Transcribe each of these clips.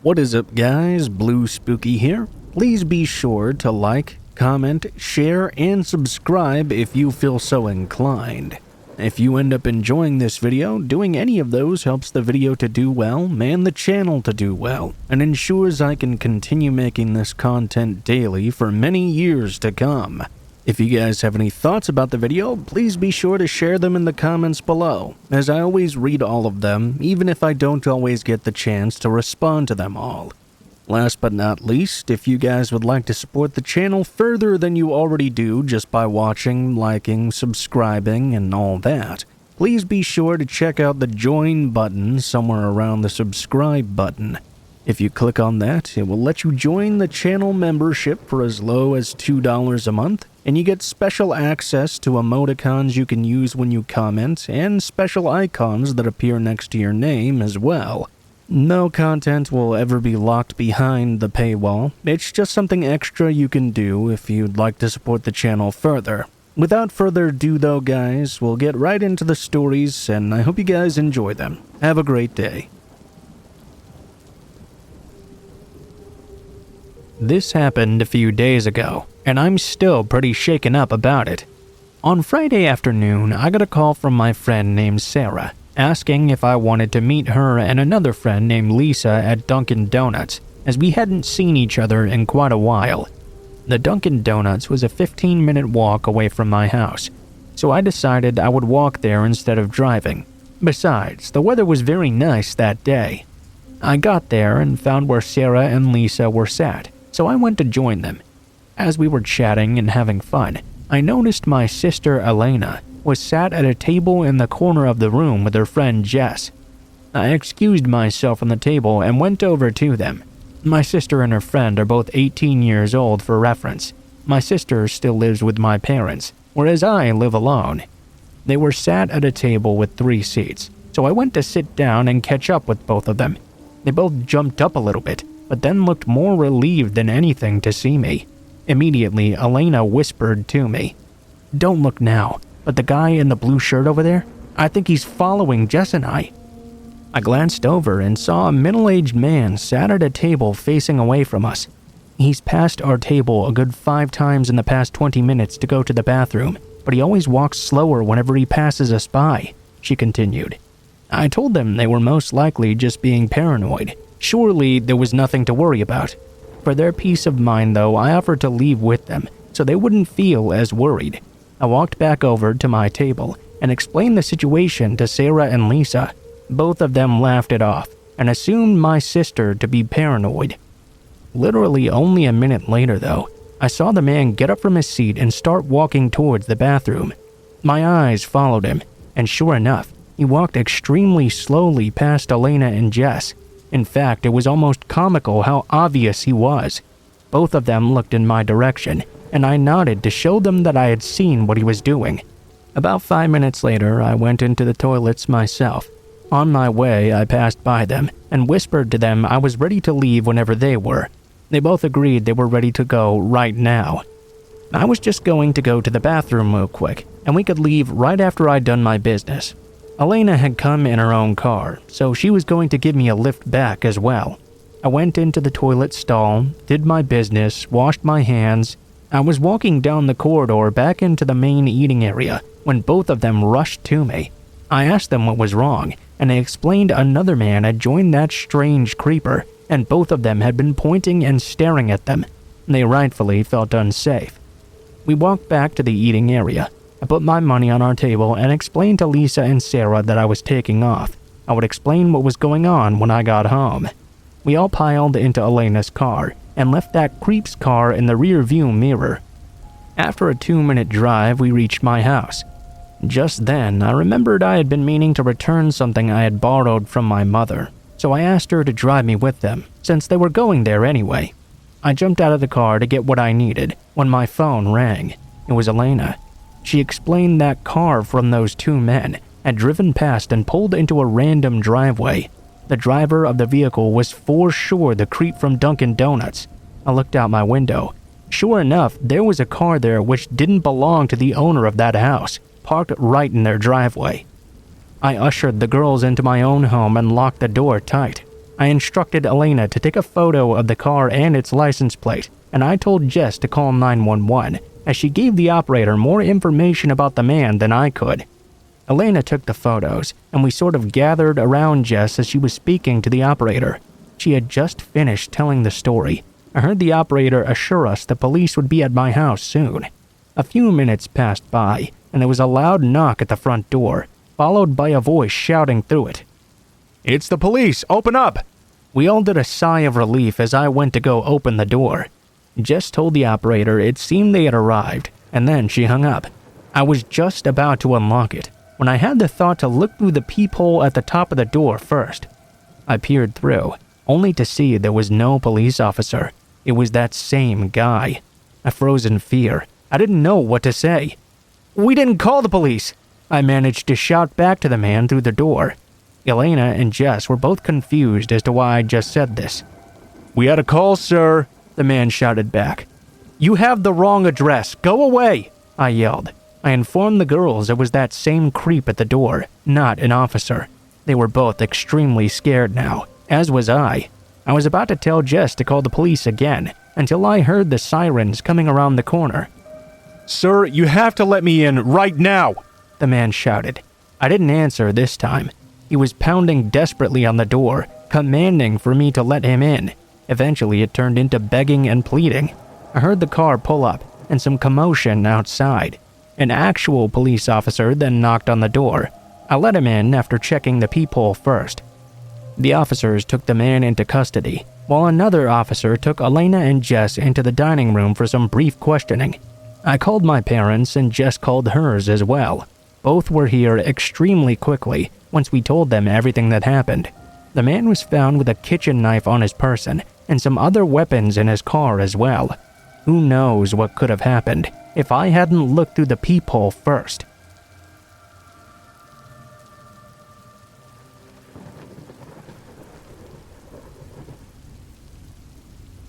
What is up guys, Blue Spooky here. Please be sure to like, comment, share, and subscribe if you feel so inclined. If you end up enjoying this video, doing any of those helps the video to do well and the channel to do well, and ensures I can continue making this content daily for many years to come. If you guys have any thoughts about the video, please be sure to share them in the comments below, as I always read all of them, even if I don't always get the chance to respond to them all. Last but not least, if you guys would like to support the channel further than you already do just by watching, liking, subscribing, and all that, please be sure to check out the join button somewhere around the subscribe button. If you click on that, it will let you join the channel membership for as low as $2 a month, and you get special access to emoticons you can use when you comment, and special icons that appear next to your name as well. No content will ever be locked behind the paywall, it's just something extra you can do if you'd like to support the channel further. Without further ado though guys, we'll get right into the stories, and I hope you guys enjoy them. Have a great day. This happened a few days ago, and I'm still pretty shaken up about it. On Friday afternoon, I got a call from my friend named Sarah, asking if I wanted to meet her and another friend named Lisa at Dunkin Donuts, as we hadn't seen each other in quite a while. The Dunkin Donuts was a 15-minute walk away from my house, so I decided I would walk there instead of driving. Besides, the weather was very nice that day. I got there and found where Sarah and Lisa were sat, so I went to join them. As we were chatting and having fun, I noticed my sister Elena was sat at a table in the corner of the room with her friend Jess. I excused myself from the table and went over to them. My sister and her friend are both 18 years old for reference. My sister still lives with my parents, whereas I live alone. They were sat at a table with 3 seats, so I went to sit down and catch up with both of them. They both jumped up a little bit, but then looked more relieved than anything to see me. Immediately, Elena whispered to me, "Don't look now, but the guy in the blue shirt over there, I think he's following Jess and I." I glanced over and saw a middle-aged man sat at a table facing away from us. He's passed our table a good 5 times in the past 20 minutes to go to the bathroom, but he always walks slower whenever he passes us by, she continued. I told them they were most likely just being paranoid. Surely there was nothing to worry about. For their peace of mind though, I offered to leave with them, so they wouldn't feel as worried. I walked back over to my table and explained the situation to Sarah and Lisa. Both of them laughed it off and assumed my sister to be paranoid. Literally only a minute later though, I saw the man get up from his seat and start walking towards the bathroom. My eyes followed him, and sure enough, he walked extremely slowly past Elena and Jess. In fact, it was almost comical how obvious he was. Both of them looked in my direction, and I nodded to show them that I had seen what he was doing. About 5 minutes later, I went into the toilets myself. On my way, I passed by them and whispered to them I was ready to leave whenever they were. They both agreed they were ready to go right now. I was just going to go to the bathroom real quick, and we could leave right after I'd done my business. Elena had come in her own car, so she was going to give me a lift back as well. I went into the toilet stall, did my business, washed my hands. I was walking down the corridor back into the main eating area when both of them rushed to me. I asked them what was wrong, and they explained another man had joined that strange creeper, and both of them had been pointing and staring at them. They rightfully felt unsafe. We walked back to the eating area. I put my money on our table and explained to Lisa and Sarah that I was taking off. I would explain what was going on when I got home. We all piled into Elena's car and left that creep's car in the rear view mirror. After a 2-minute drive, we reached my house. Just then, I remembered I had been meaning to return something I had borrowed from my mother, so I asked her to drive me with them, since they were going there anyway. I jumped out of the car to get what I needed when my phone rang. It was Elena. She explained that car from those 2 men had driven past and pulled into a random driveway. The driver of the vehicle was for sure the creep from Dunkin Donuts. I looked out my window. Sure enough, there was a car there which didn't belong to the owner of that house, parked right in their driveway. I ushered the girls into my own home and locked the door tight. I instructed Elena to take a photo of the car and its license plate, and I told Jess to call 911, as she gave the operator more information about the man than I could. Elena took the photos, and we sort of gathered around Jess as she was speaking to the operator. She had just finished telling the story. I heard the operator assure us the police would be at my house soon. A few minutes passed by, and there was a loud knock at the front door, followed by a voice shouting through it. "It's the police! Open up!" We all did a sigh of relief as I went to go open the door. Jess told the operator it seemed they had arrived, and then she hung up. I was just about to unlock it when I had the thought to look through the peephole at the top of the door first. I peered through, only to see there was no police officer. It was that same guy. I froze in fear. I didn't know what to say. "We didn't call the police!" I managed to shout back to the man through the door. Elena and Jess were both confused as to why I just said this. "We had a call, sir," the man shouted back. "You have the wrong address. Go away!" I yelled. I informed the girls it was that same creep at the door, not an officer. They were both extremely scared now, as was I. I was about to tell Jess to call the police again, until I heard the sirens coming around the corner. "Sir, you have to let me in right now!" the man shouted. I didn't answer this time. He was pounding desperately on the door, commanding for me to let him in. Eventually, it turned into begging and pleading. I heard the car pull up, and some commotion outside. An actual police officer then knocked on the door. I let him in after checking the peephole first. The officers took the man into custody, while another officer took Elena and Jess into the dining room for some brief questioning. I called my parents and Jess called hers as well. Both were here extremely quickly once we told them everything that happened. The man was found with a kitchen knife on his person and some other weapons in his car as well. Who knows what could have happened if I hadn't looked through the peephole first.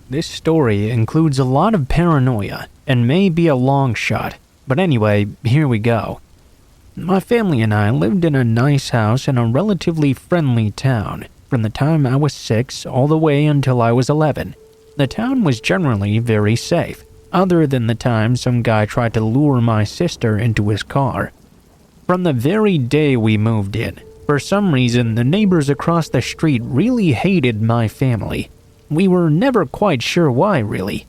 This story includes a lot of paranoia and may be a long shot, but anyway, here we go. My family and I lived in a nice house in a relatively friendly town from the time I was 6 all the way until I was 11. The town was generally very safe, other than the time some guy tried to lure my sister into his car. From the very day we moved in, for some reason the neighbors across the street really hated my family. We were never quite sure why, really.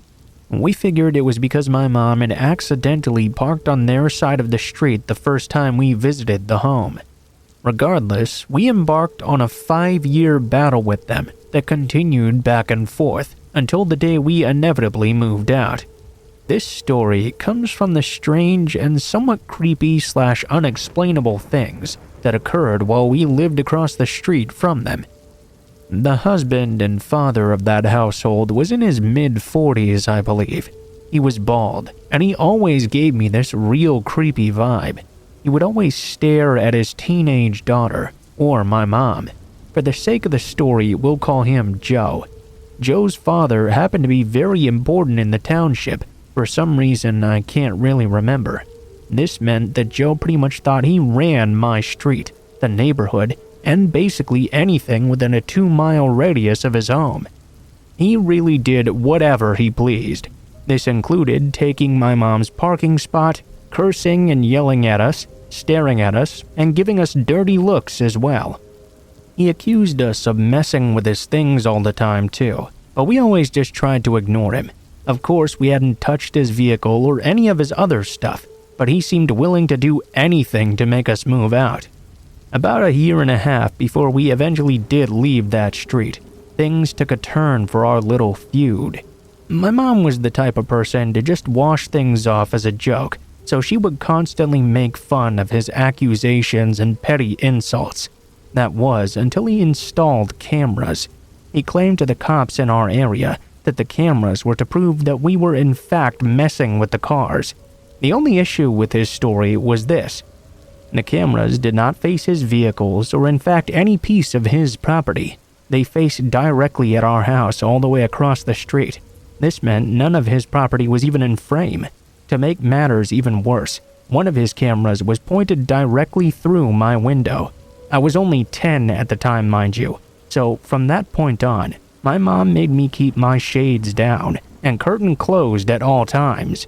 We figured it was because my mom had accidentally parked on their side of the street the first time we visited the home. Regardless, we embarked on a 5-year battle with them that continued back and forth until the day we inevitably moved out. This story comes from the strange and somewhat creepy/unexplainable things that occurred while we lived across the street from them. The husband and father of that household was in his mid-40s, I believe. He was bald, and he always gave me this real creepy vibe. He would always stare at his teenage daughter, or my mom. For the sake of the story, we'll call him Joe. Joe's father happened to be very important in the township, for some reason I can't really remember. This meant that Joe pretty much thought he ran my street, the neighborhood, and basically anything within a 2-mile radius of his home. He really did whatever he pleased. This included taking my mom's parking spot, cursing and yelling at us, staring at us, and giving us dirty looks as well. He accused us of messing with his things all the time too, but we always just tried to ignore him. Of course, we hadn't touched his vehicle or any of his other stuff, but he seemed willing to do anything to make us move out. About 1.5 years before we eventually did leave that street, things took a turn for our little feud. My mom was the type of person to just wash things off as a joke, so she would constantly make fun of his accusations and petty insults. That was until he installed cameras. He claimed to the cops in our area that the cameras were to prove that we were in fact messing with the cars. The only issue with his story was this. The cameras did not face his vehicles or in fact any piece of his property. They faced directly at our house all the way across the street. This meant none of his property was even in frame. To make matters even worse, one of his cameras was pointed directly through my window. I was only 10 at the time, mind you. So from that point on, my mom made me keep my shades down and curtain closed at all times.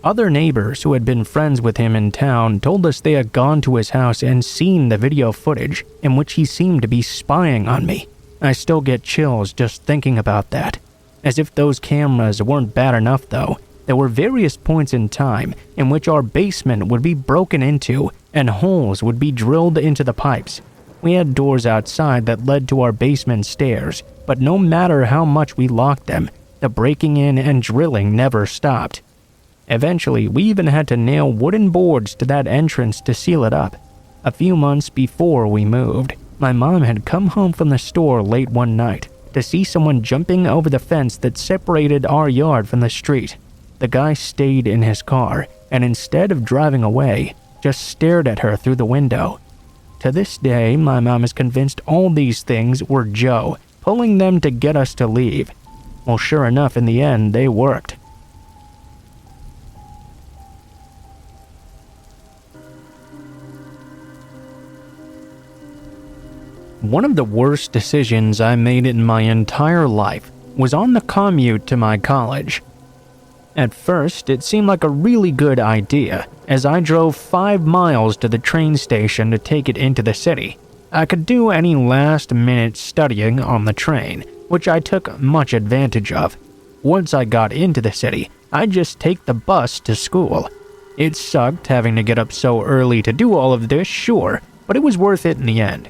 Other neighbors who had been friends with him in town told us they had gone to his house and seen the video footage in which he seemed to be spying on me. I still get chills just thinking about that. As if those cameras weren't bad enough though, there were various points in time in which our basement would be broken into and holes would be drilled into the pipes. We had doors outside that led to our basement stairs, but no matter how much we locked them, the breaking in and drilling never stopped. Eventually, we even had to nail wooden boards to that entrance to seal it up. A few months before we moved, my mom had come home from the store late one night to see someone jumping over the fence that separated our yard from the street. The guy stayed in his car, and instead of driving away, just stared at her through the window. To this day, my mom is convinced all these things were Joe, pulling them to get us to leave. Well, sure enough, in the end, they worked. One of the worst decisions I made in my entire life was on the commute to my college. At first, it seemed like a really good idea, as I drove 5 miles to the train station to take it into the city. I could do any last-minute studying on the train, which I took much advantage of. Once I got into the city, I'd just take the bus to school. It sucked having to get up so early to do all of this, sure, but it was worth it in the end.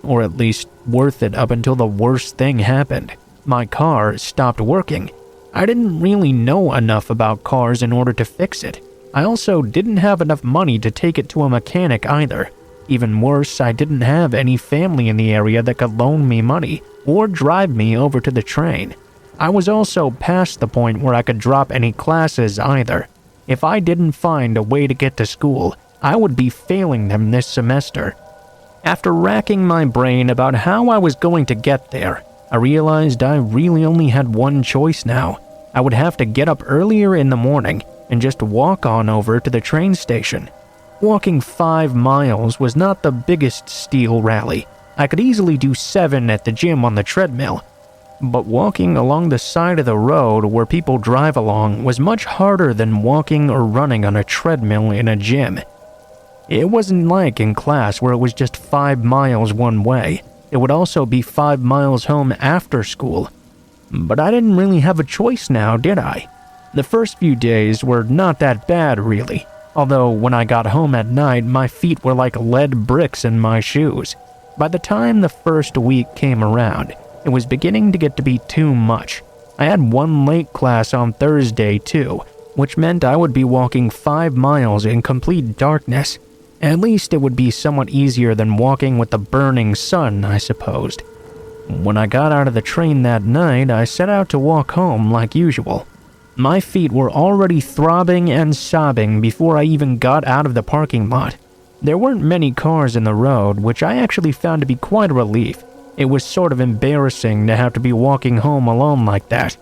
Or at least worth it up until the worst thing happened. My car stopped working. I didn't really know enough about cars in order to fix it. I also didn't have enough money to take it to a mechanic either. Even worse, I didn't have any family in the area that could loan me money or drive me over to the train. I was also past the point where I could drop any classes either. If I didn't find a way to get to school, I would be failing them this semester. After racking my brain about how I was going to get there, I realized I really only had one choice now. I would have to get up earlier in the morning and just walk on over to the train station. Walking 5 miles was not the biggest steel rally. I could easily do 7 at the gym on the treadmill. But walking along the side of the road where people drive along was much harder than walking or running on a treadmill in a gym. It wasn't like in class where it was just 5 miles one way. It would also be 5 miles home after school. But I didn't really have a choice now, did I? The first few days were not that bad, really. Although when I got home at night, my feet were like lead bricks in my shoes. By the time the first week came around, it was beginning to get to be too much. I had one late class on Thursday too, which meant I would be walking 5 miles in complete darkness. At least it would be somewhat easier than walking with the burning sun, I supposed. When I got out of the train that night, I set out to walk home like usual. My feet were already throbbing and sobbing before I even got out of the parking lot. There weren't many cars in the road, which I actually found to be quite a relief. It was sort of embarrassing to have to be walking home alone like that.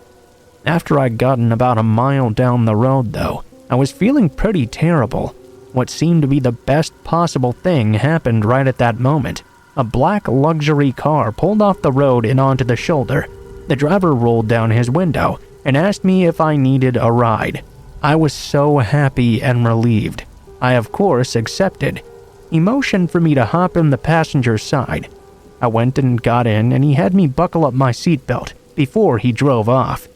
After I'd gotten about a mile down the road, though, I was feeling pretty terrible. What seemed to be the best possible thing happened right at that moment. A black luxury car pulled off the road and onto the shoulder. The driver rolled down his window and asked me if I needed a ride. I was so happy and relieved. I of course accepted. He motioned for me to hop in the passenger side. I went and got in, and he had me buckle up my seatbelt before he drove off.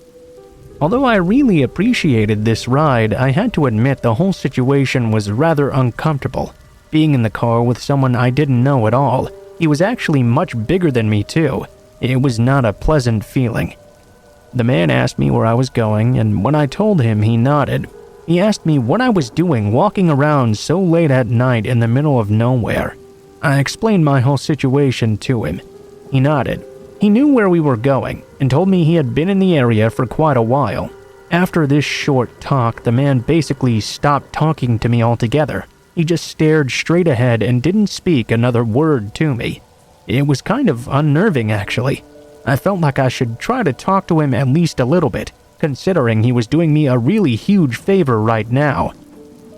Although I really appreciated this ride, I had to admit the whole situation was rather uncomfortable. Being in the car with someone I didn't know at all, he was actually much bigger than me too. It was not a pleasant feeling. The man asked me where I was going, and when I told him, he nodded. He asked me what I was doing walking around so late at night in the middle of nowhere. I explained my whole situation to him. He nodded. He knew where we were going and told me he had been in the area for quite a while. After this short talk, the man basically stopped talking to me altogether. He just stared straight ahead and didn't speak another word to me. It was kind of unnerving, actually. I felt like I should try to talk to him at least a little bit, considering he was doing me a really huge favor right now.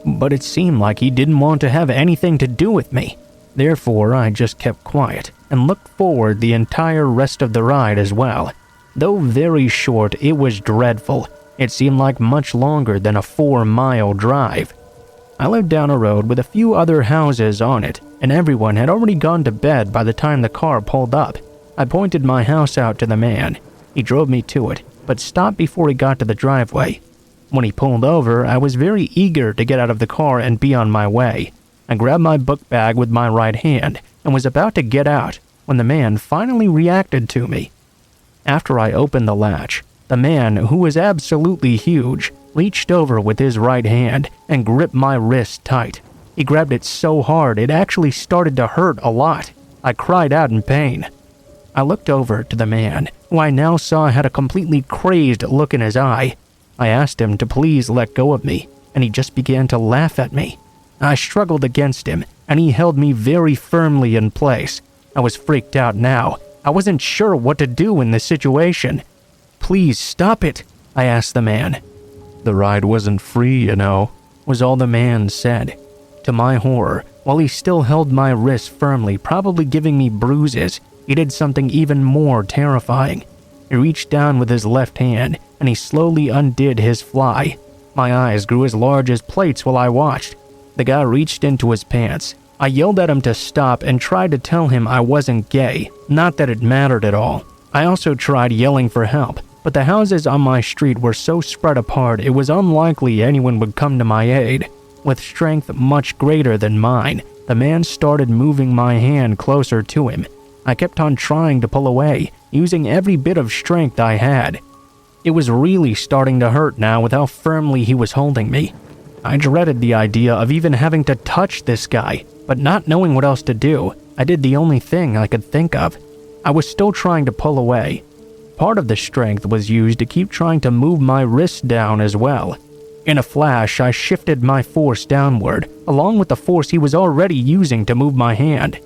But it seemed like he didn't want to have anything to do with me. Therefore, I just kept quiet and looked forward the entire rest of the ride as well. Though very short, it was dreadful. It seemed like much longer than a 4-mile drive. I lived down a road with a few other houses on it, and everyone had already gone to bed by the time the car pulled up. I pointed my house out to the man. He drove me to it, but stopped before he got to the driveway. When he pulled over, I was very eager to get out of the car and be on my way. I grabbed my book bag with my right hand and was about to get out when the man finally reacted to me. After I opened the latch, the man, who was absolutely huge, reached over with his right hand and gripped my wrist tight. He grabbed it so hard it actually started to hurt a lot. I cried out in pain. I looked over to the man, who I now saw had a completely crazed look in his eye. I asked him to please let go of me, and he just began to laugh at me. I struggled against him, and he held me very firmly in place. I was freaked out now. I wasn't sure what to do in this situation. "Please stop it," I asked the man. "The ride wasn't free, you know," was all the man said. To my horror, while he still held my wrist firmly, probably giving me bruises, he did something even more terrifying. He reached down with his left hand, and he slowly undid his fly. My eyes grew as large as plates while I watched. The guy reached into his pants. I yelled at him to stop and tried to tell him I wasn't gay, not that it mattered at all. I also tried yelling for help, but the houses on my street were so spread apart it was unlikely anyone would come to my aid. With strength much greater than mine, the man started moving my hand closer to him. I kept on trying to pull away, using every bit of strength I had. It was really starting to hurt now with how firmly he was holding me. I dreaded the idea of even having to touch this guy, but not knowing what else to do, I did the only thing I could think of. I was still trying to pull away. Part of the strength was used to keep trying to move my wrist down as well. In a flash, I shifted my force downward, along with the force he was already using to move my hand.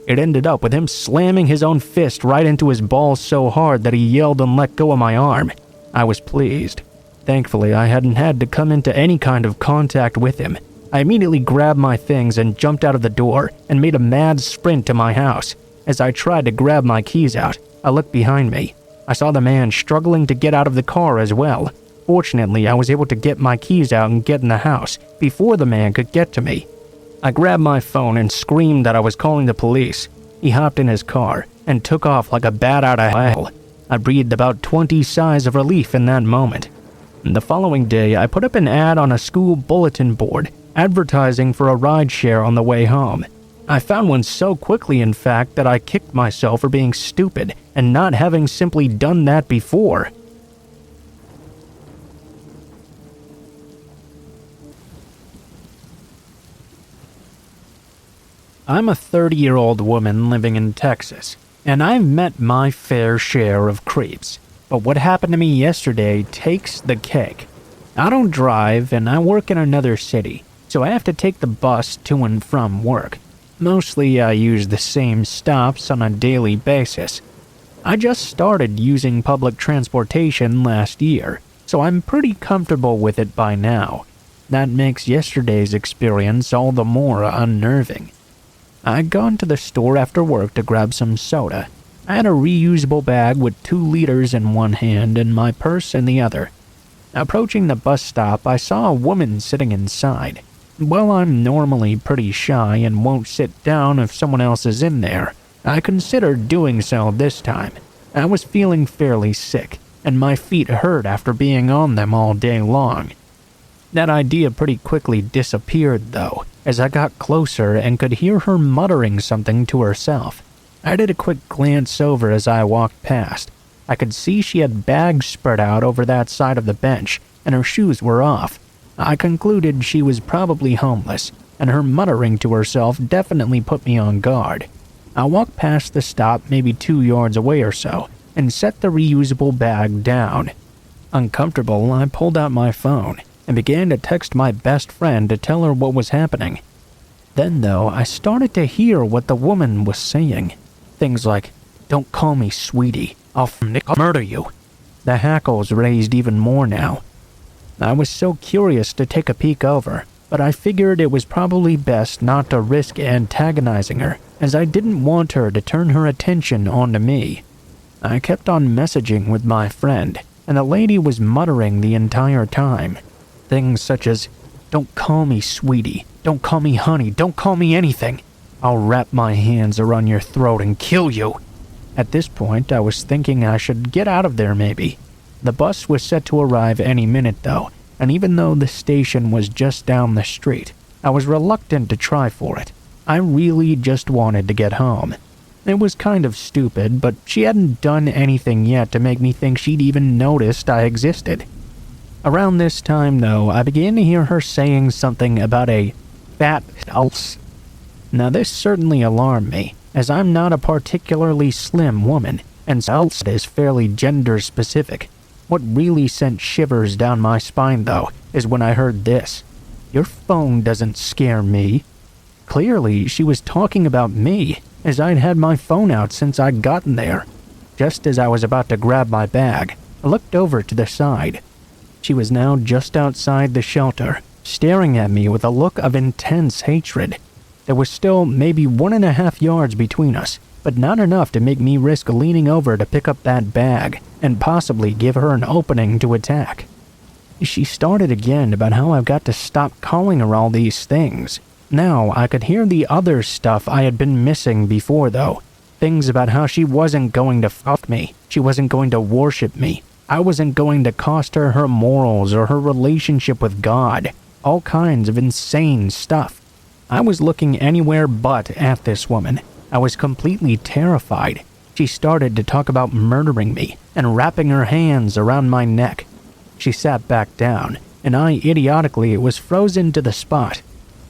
It ended up with him slamming his own fist right into his balls so hard that he yelled and let go of my arm. I was pleased. Thankfully, I hadn't had to come into any kind of contact with him. I immediately grabbed my things and jumped out of the door and made a mad sprint to my house. As I tried to grab my keys out, I looked behind me. I saw the man struggling to get out of the car as well. Fortunately, I was able to get my keys out and get in the house before the man could get to me. I grabbed my phone and screamed that I was calling the police. He hopped in his car and took off like a bat out of hell. I breathed about 20 sighs of relief in that moment. The following day, I put up an ad on a school bulletin board advertising for a rideshare on the way home. I found one so quickly, in fact, that I kicked myself for being stupid and not having simply done that before. I'm a 30-year-old woman living in Texas, and I've met my fair share of creeps. But what happened to me yesterday takes the cake. I don't drive, and I work in another city, so I have to take the bus to and from work. Mostly I use the same stops on a daily basis. I just started using public transportation last year, so I'm pretty comfortable with it by now. That makes yesterday's experience all the more unnerving. I'd gone to the store after work to grab some soda. I had a reusable bag with 2 liters in one hand and my purse in the other. Approaching the bus stop, I saw a woman sitting inside. While I'm normally pretty shy and won't sit down if someone else is in there, I considered doing so this time. I was feeling fairly sick, and my feet hurt after being on them all day long. That idea pretty quickly disappeared, though, as I got closer and could hear her muttering something to herself. I did a quick glance over as I walked past. I could see she had bags spread out over that side of the bench, and her shoes were off. I concluded she was probably homeless, and her muttering to herself definitely put me on guard. I walked past the stop maybe 2 yards away or so, and set the reusable bag down. Uncomfortable, I pulled out my phone and began to text my best friend to tell her what was happening. Then, though, I started to hear what the woman was saying. Things like, "Don't call me sweetie, I'll murder you." The hackles raised even more now. I was so curious to take a peek over, but I figured it was probably best not to risk antagonizing her, as I didn't want her to turn her attention onto me. I kept on messaging with my friend, and the lady was muttering the entire time. Things such as, "Don't call me sweetie, don't call me honey, don't call me anything. I'll wrap my hands around your throat and kill you." At this point, I was thinking I should get out of there maybe. The bus was set to arrive any minute though, and even though the station was just down the street, I was reluctant to try for it. I really just wanted to get home. It was kind of stupid, but she hadn't done anything yet to make me think she'd even noticed I existed. Around this time though, I began to hear her saying something about a fat else. Now this certainly alarmed me, as I'm not a particularly slim woman, and else is fairly gender specific. What really sent shivers down my spine though, is when I heard this. "Your phone doesn't scare me." Clearly, she was talking about me, as I'd had my phone out since I'd gotten there. Just as I was about to grab my bag, I looked over to the side. She was now just outside the shelter, staring at me with a look of intense hatred. There was still maybe 1.5 yards between us, but not enough to make me risk leaning over to pick up that bag and possibly give her an opening to attack. She started again about how I've got to stop calling her all these things. Now I could hear the other stuff I had been missing before though. Things about how she wasn't going to fuck me, she wasn't going to worship me, I wasn't going to cost her her morals or her relationship with God. All kinds of insane stuff. I was looking anywhere but at this woman. I was completely terrified. She started to talk about murdering me and wrapping her hands around my neck. She sat back down, and I idiotically was frozen to the spot.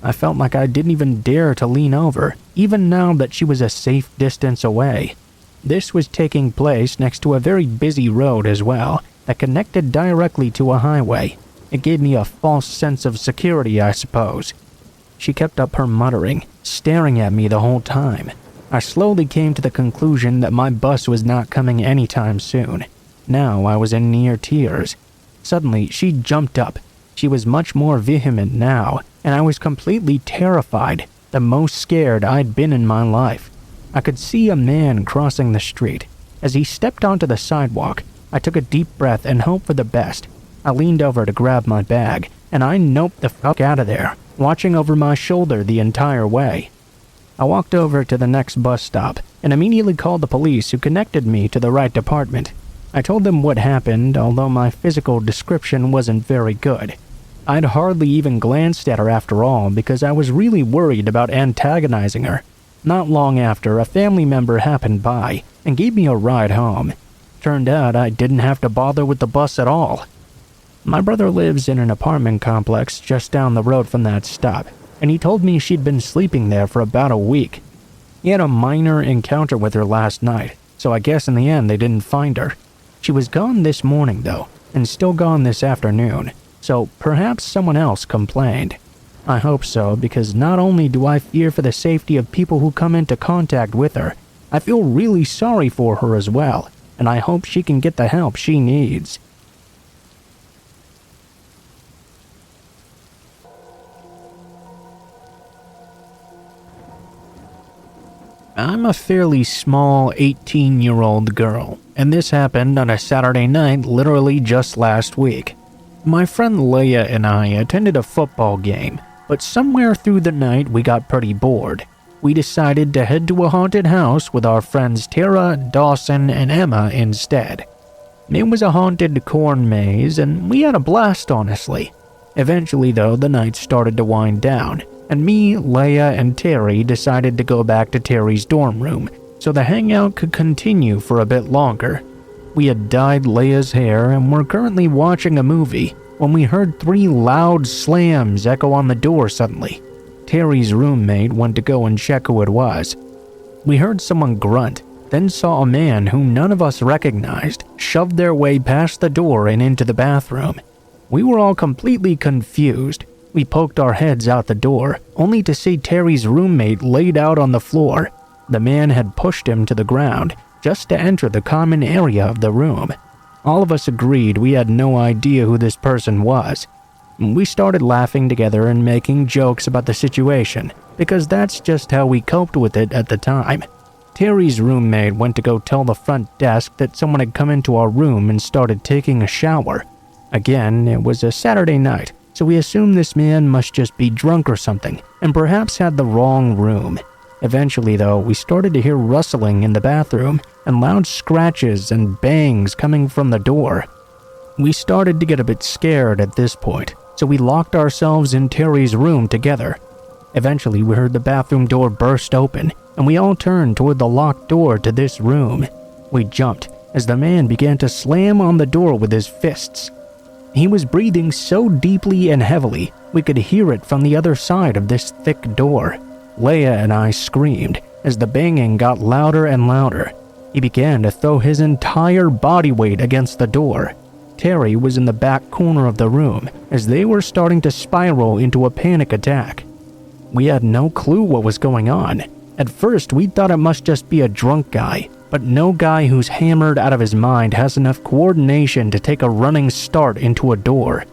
I felt like I didn't even dare to lean over, even now that she was a safe distance away. This was taking place next to a very busy road as well, that connected directly to a highway. It gave me a false sense of security, I suppose. She kept up her muttering, staring at me the whole time. I slowly came to the conclusion that my bus was not coming anytime soon. Now I was in near tears. Suddenly, she jumped up. She was much more vehement now, and I was completely terrified, the most scared I'd been in my life. I could see a man crossing the street. As he stepped onto the sidewalk, I took a deep breath and hoped for the best. I leaned over to grab my bag, and I noped the fuck out of there, watching over my shoulder the entire way. I walked over to the next bus stop and immediately called the police, who connected me to the right department. I told them what happened, although my physical description wasn't very good. I'd hardly even glanced at her after all because I was really worried about antagonizing her. Not long after, a family member happened by and gave me a ride home. Turned out I didn't have to bother with the bus at all. My brother lives in an apartment complex just down the road from that stop, and he told me she'd been sleeping there for about a week. He had a minor encounter with her last night, so I guess in the end they didn't find her. She was gone this morning though, and still gone this afternoon, so perhaps someone else complained. I hope so, because not only do I fear for the safety of people who come into contact with her, I feel really sorry for her as well, and I hope she can get the help she needs. I'm a fairly small 18-year-old girl, and this happened on a Saturday night literally just last week. My friend Leia and I attended a football game, but somewhere through the night we got pretty bored. We decided to head to a haunted house with our friends Tara, Dawson, and Emma instead. It was a haunted corn maze, and we had a blast, honestly. Eventually, though, the night started to wind down, and me, Leia, and Terry decided to go back to Terry's dorm room so the hangout could continue for a bit longer. We had dyed Leia's hair and were currently watching a movie when we heard 3 loud slams echo on the door suddenly. Terry's roommate went to go and check who it was. We heard someone grunt, then saw a man whom none of us recognized shove their way past the door and into the bathroom. We were all completely confused. We poked our heads out the door, only to see Terry's roommate laid out on the floor. The man had pushed him to the ground, just to enter the common area of the room. All of us agreed we had no idea who this person was. We started laughing together and making jokes about the situation, because that's just how we coped with it at the time. Terry's roommate went to go tell the front desk that someone had come into our room and started taking a shower. Again, it was a Saturday night, so we assumed this man must just be drunk or something, and perhaps had the wrong room. Eventually, though, we started to hear rustling in the bathroom and loud scratches and bangs coming from the door. We started to get a bit scared at this point, so we locked ourselves in Terry's room together. Eventually, we heard the bathroom door burst open, and we all turned toward the locked door to this room. We jumped as the man began to slam on the door with his fists. He was breathing so deeply and heavily, we could hear it from the other side of this thick door. Leia and I screamed as the banging got louder and louder. He began to throw his entire body weight against the door. Terry was in the back corner of the room as they were starting to spiral into a panic attack. We had no clue what was going on. At first, we thought it must just be a drunk guy, but no guy who's hammered out of his mind has enough coordination to take a running start into a door.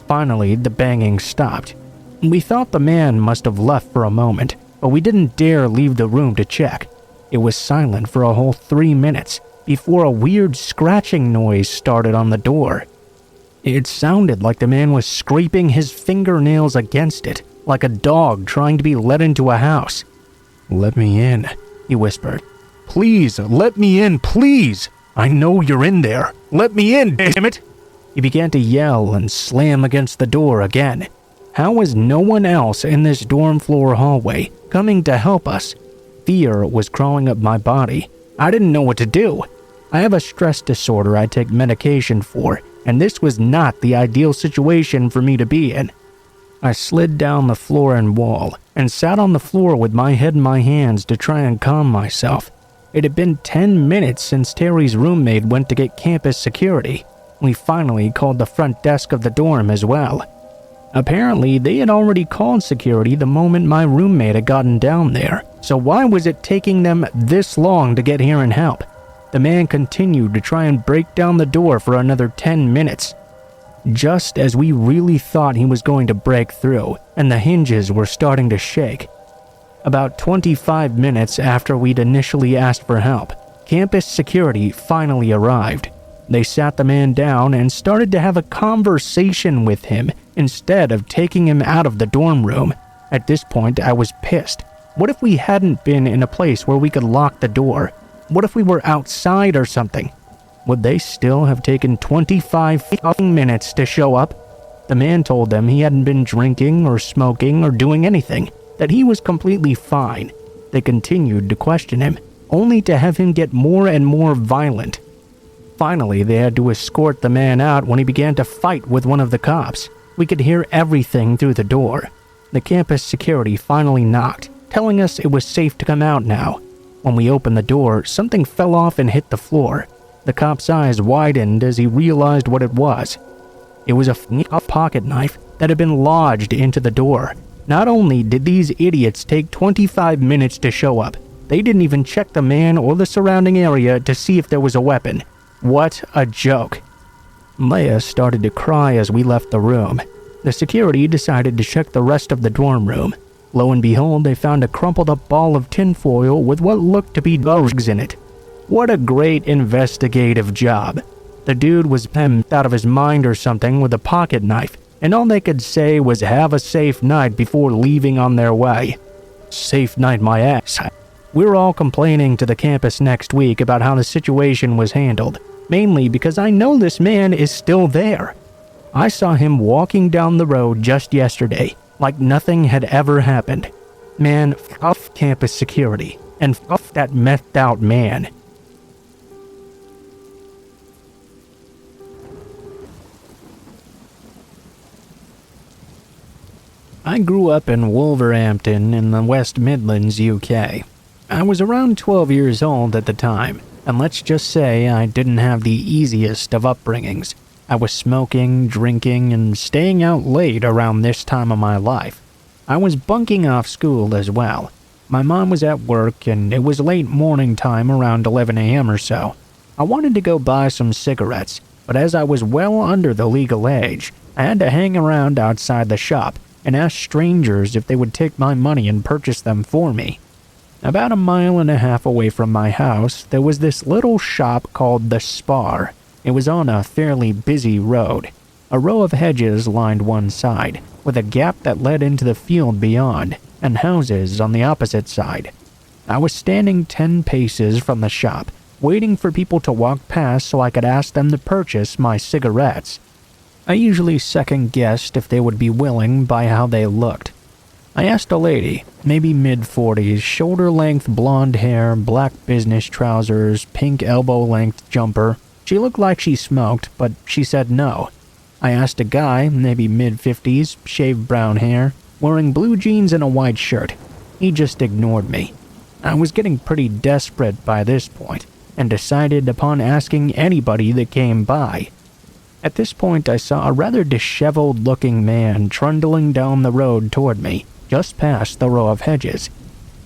Finally, the banging stopped. We thought the man must have left for a moment, but we didn't dare leave the room to check. It was silent for a whole 3 minutes before a weird scratching noise started on the door. It sounded like the man was scraping his fingernails against it, like a dog trying to be let into a house. "Let me in," he whispered. "Please, let me in, please! I know you're in there! Let me in, damn it!" He began to yell and slam against the door again. How was no one else in this dorm floor hallway coming to help us? Fear was crawling up my body. I didn't know what to do. I have a stress disorder I take medication for, and this was not the ideal situation for me to be in. I slid down the floor and wall and sat on the floor with my head in my hands to try and calm myself. It had been 10 minutes since Terry's roommate went to get campus security. We finally called the front desk of the dorm as well. Apparently, they had already called security the moment my roommate had gotten down there, so why was it taking them this long to get here and help? The man continued to try and break down the door for another 10 minutes. Just as we really thought he was going to break through, and the hinges were starting to shake. About 25 minutes after we'd initially asked for help, campus security finally arrived. They sat the man down and started to have a conversation with him instead of taking him out of the dorm room. At this point, I was pissed. What if we hadn't been in a place where we could lock the door? What if we were outside or something? Would they still have taken 25 minutes to show up? The man told them he hadn't been drinking or smoking or doing anything, that he was completely fine. They continued to question him, only to have him get more and more violent. Finally, they had to escort the man out when he began to fight with one of the cops. We could hear everything through the door. The campus security finally knocked, telling us it was safe to come out now. When we opened the door, something fell off and hit the floor. The cop's eyes widened as he realized what it was. It was a pocket knife that had been lodged into the door. Not only did these idiots take 25 minutes to show up, they didn't even check the man or the surrounding area to see if there was a weapon. What a joke. Leia started to cry as we left the room. The security decided to check the rest of the dorm room. Lo and behold, they found a crumpled up ball of tinfoil with what looked to be bugs in it. What a great investigative job. The dude was out of his mind or something with a pocket knife, and all they could say was have a safe night before leaving on their way. Safe night my ass. We were all complaining to the campus next week about how the situation was handled, mainly because I know this man is still there. I saw him walking down the road just yesterday, like nothing had ever happened. Man, f campus security, and f that methed out man. I grew up in Wolverhampton in the West Midlands, UK. I was around 12 years old at the time, and let's just say I didn't have the easiest of upbringings. I was smoking, drinking, and staying out late around this time of my life. I was bunking off school as well. My mom was at work, and it was late morning time around 11 a.m. or so. I wanted to go buy some cigarettes, but as I was well under the legal age, I had to hang around outside the shop and ask strangers if they would take my money and purchase them for me. About 1.5 miles away from my house, there was this little shop called the Spar. It was on a fairly busy road. A row of hedges lined one side, with a gap that led into the field beyond, and houses on the opposite side. I was standing 10 paces from the shop, waiting for people to walk past so I could ask them to purchase my cigarettes. I usually second-guessed if they would be willing by how they looked. I asked a lady, maybe mid-40s, shoulder-length blonde hair, black business trousers, pink elbow-length jumper. She looked like she smoked, but she said no. I asked a guy, maybe mid-50s, shaved brown hair, wearing blue jeans and a white shirt. He just ignored me. I was getting pretty desperate by this point, and decided upon asking anybody that came by. At this point, I saw a rather disheveled-looking man trundling down the road toward me, just past the row of hedges.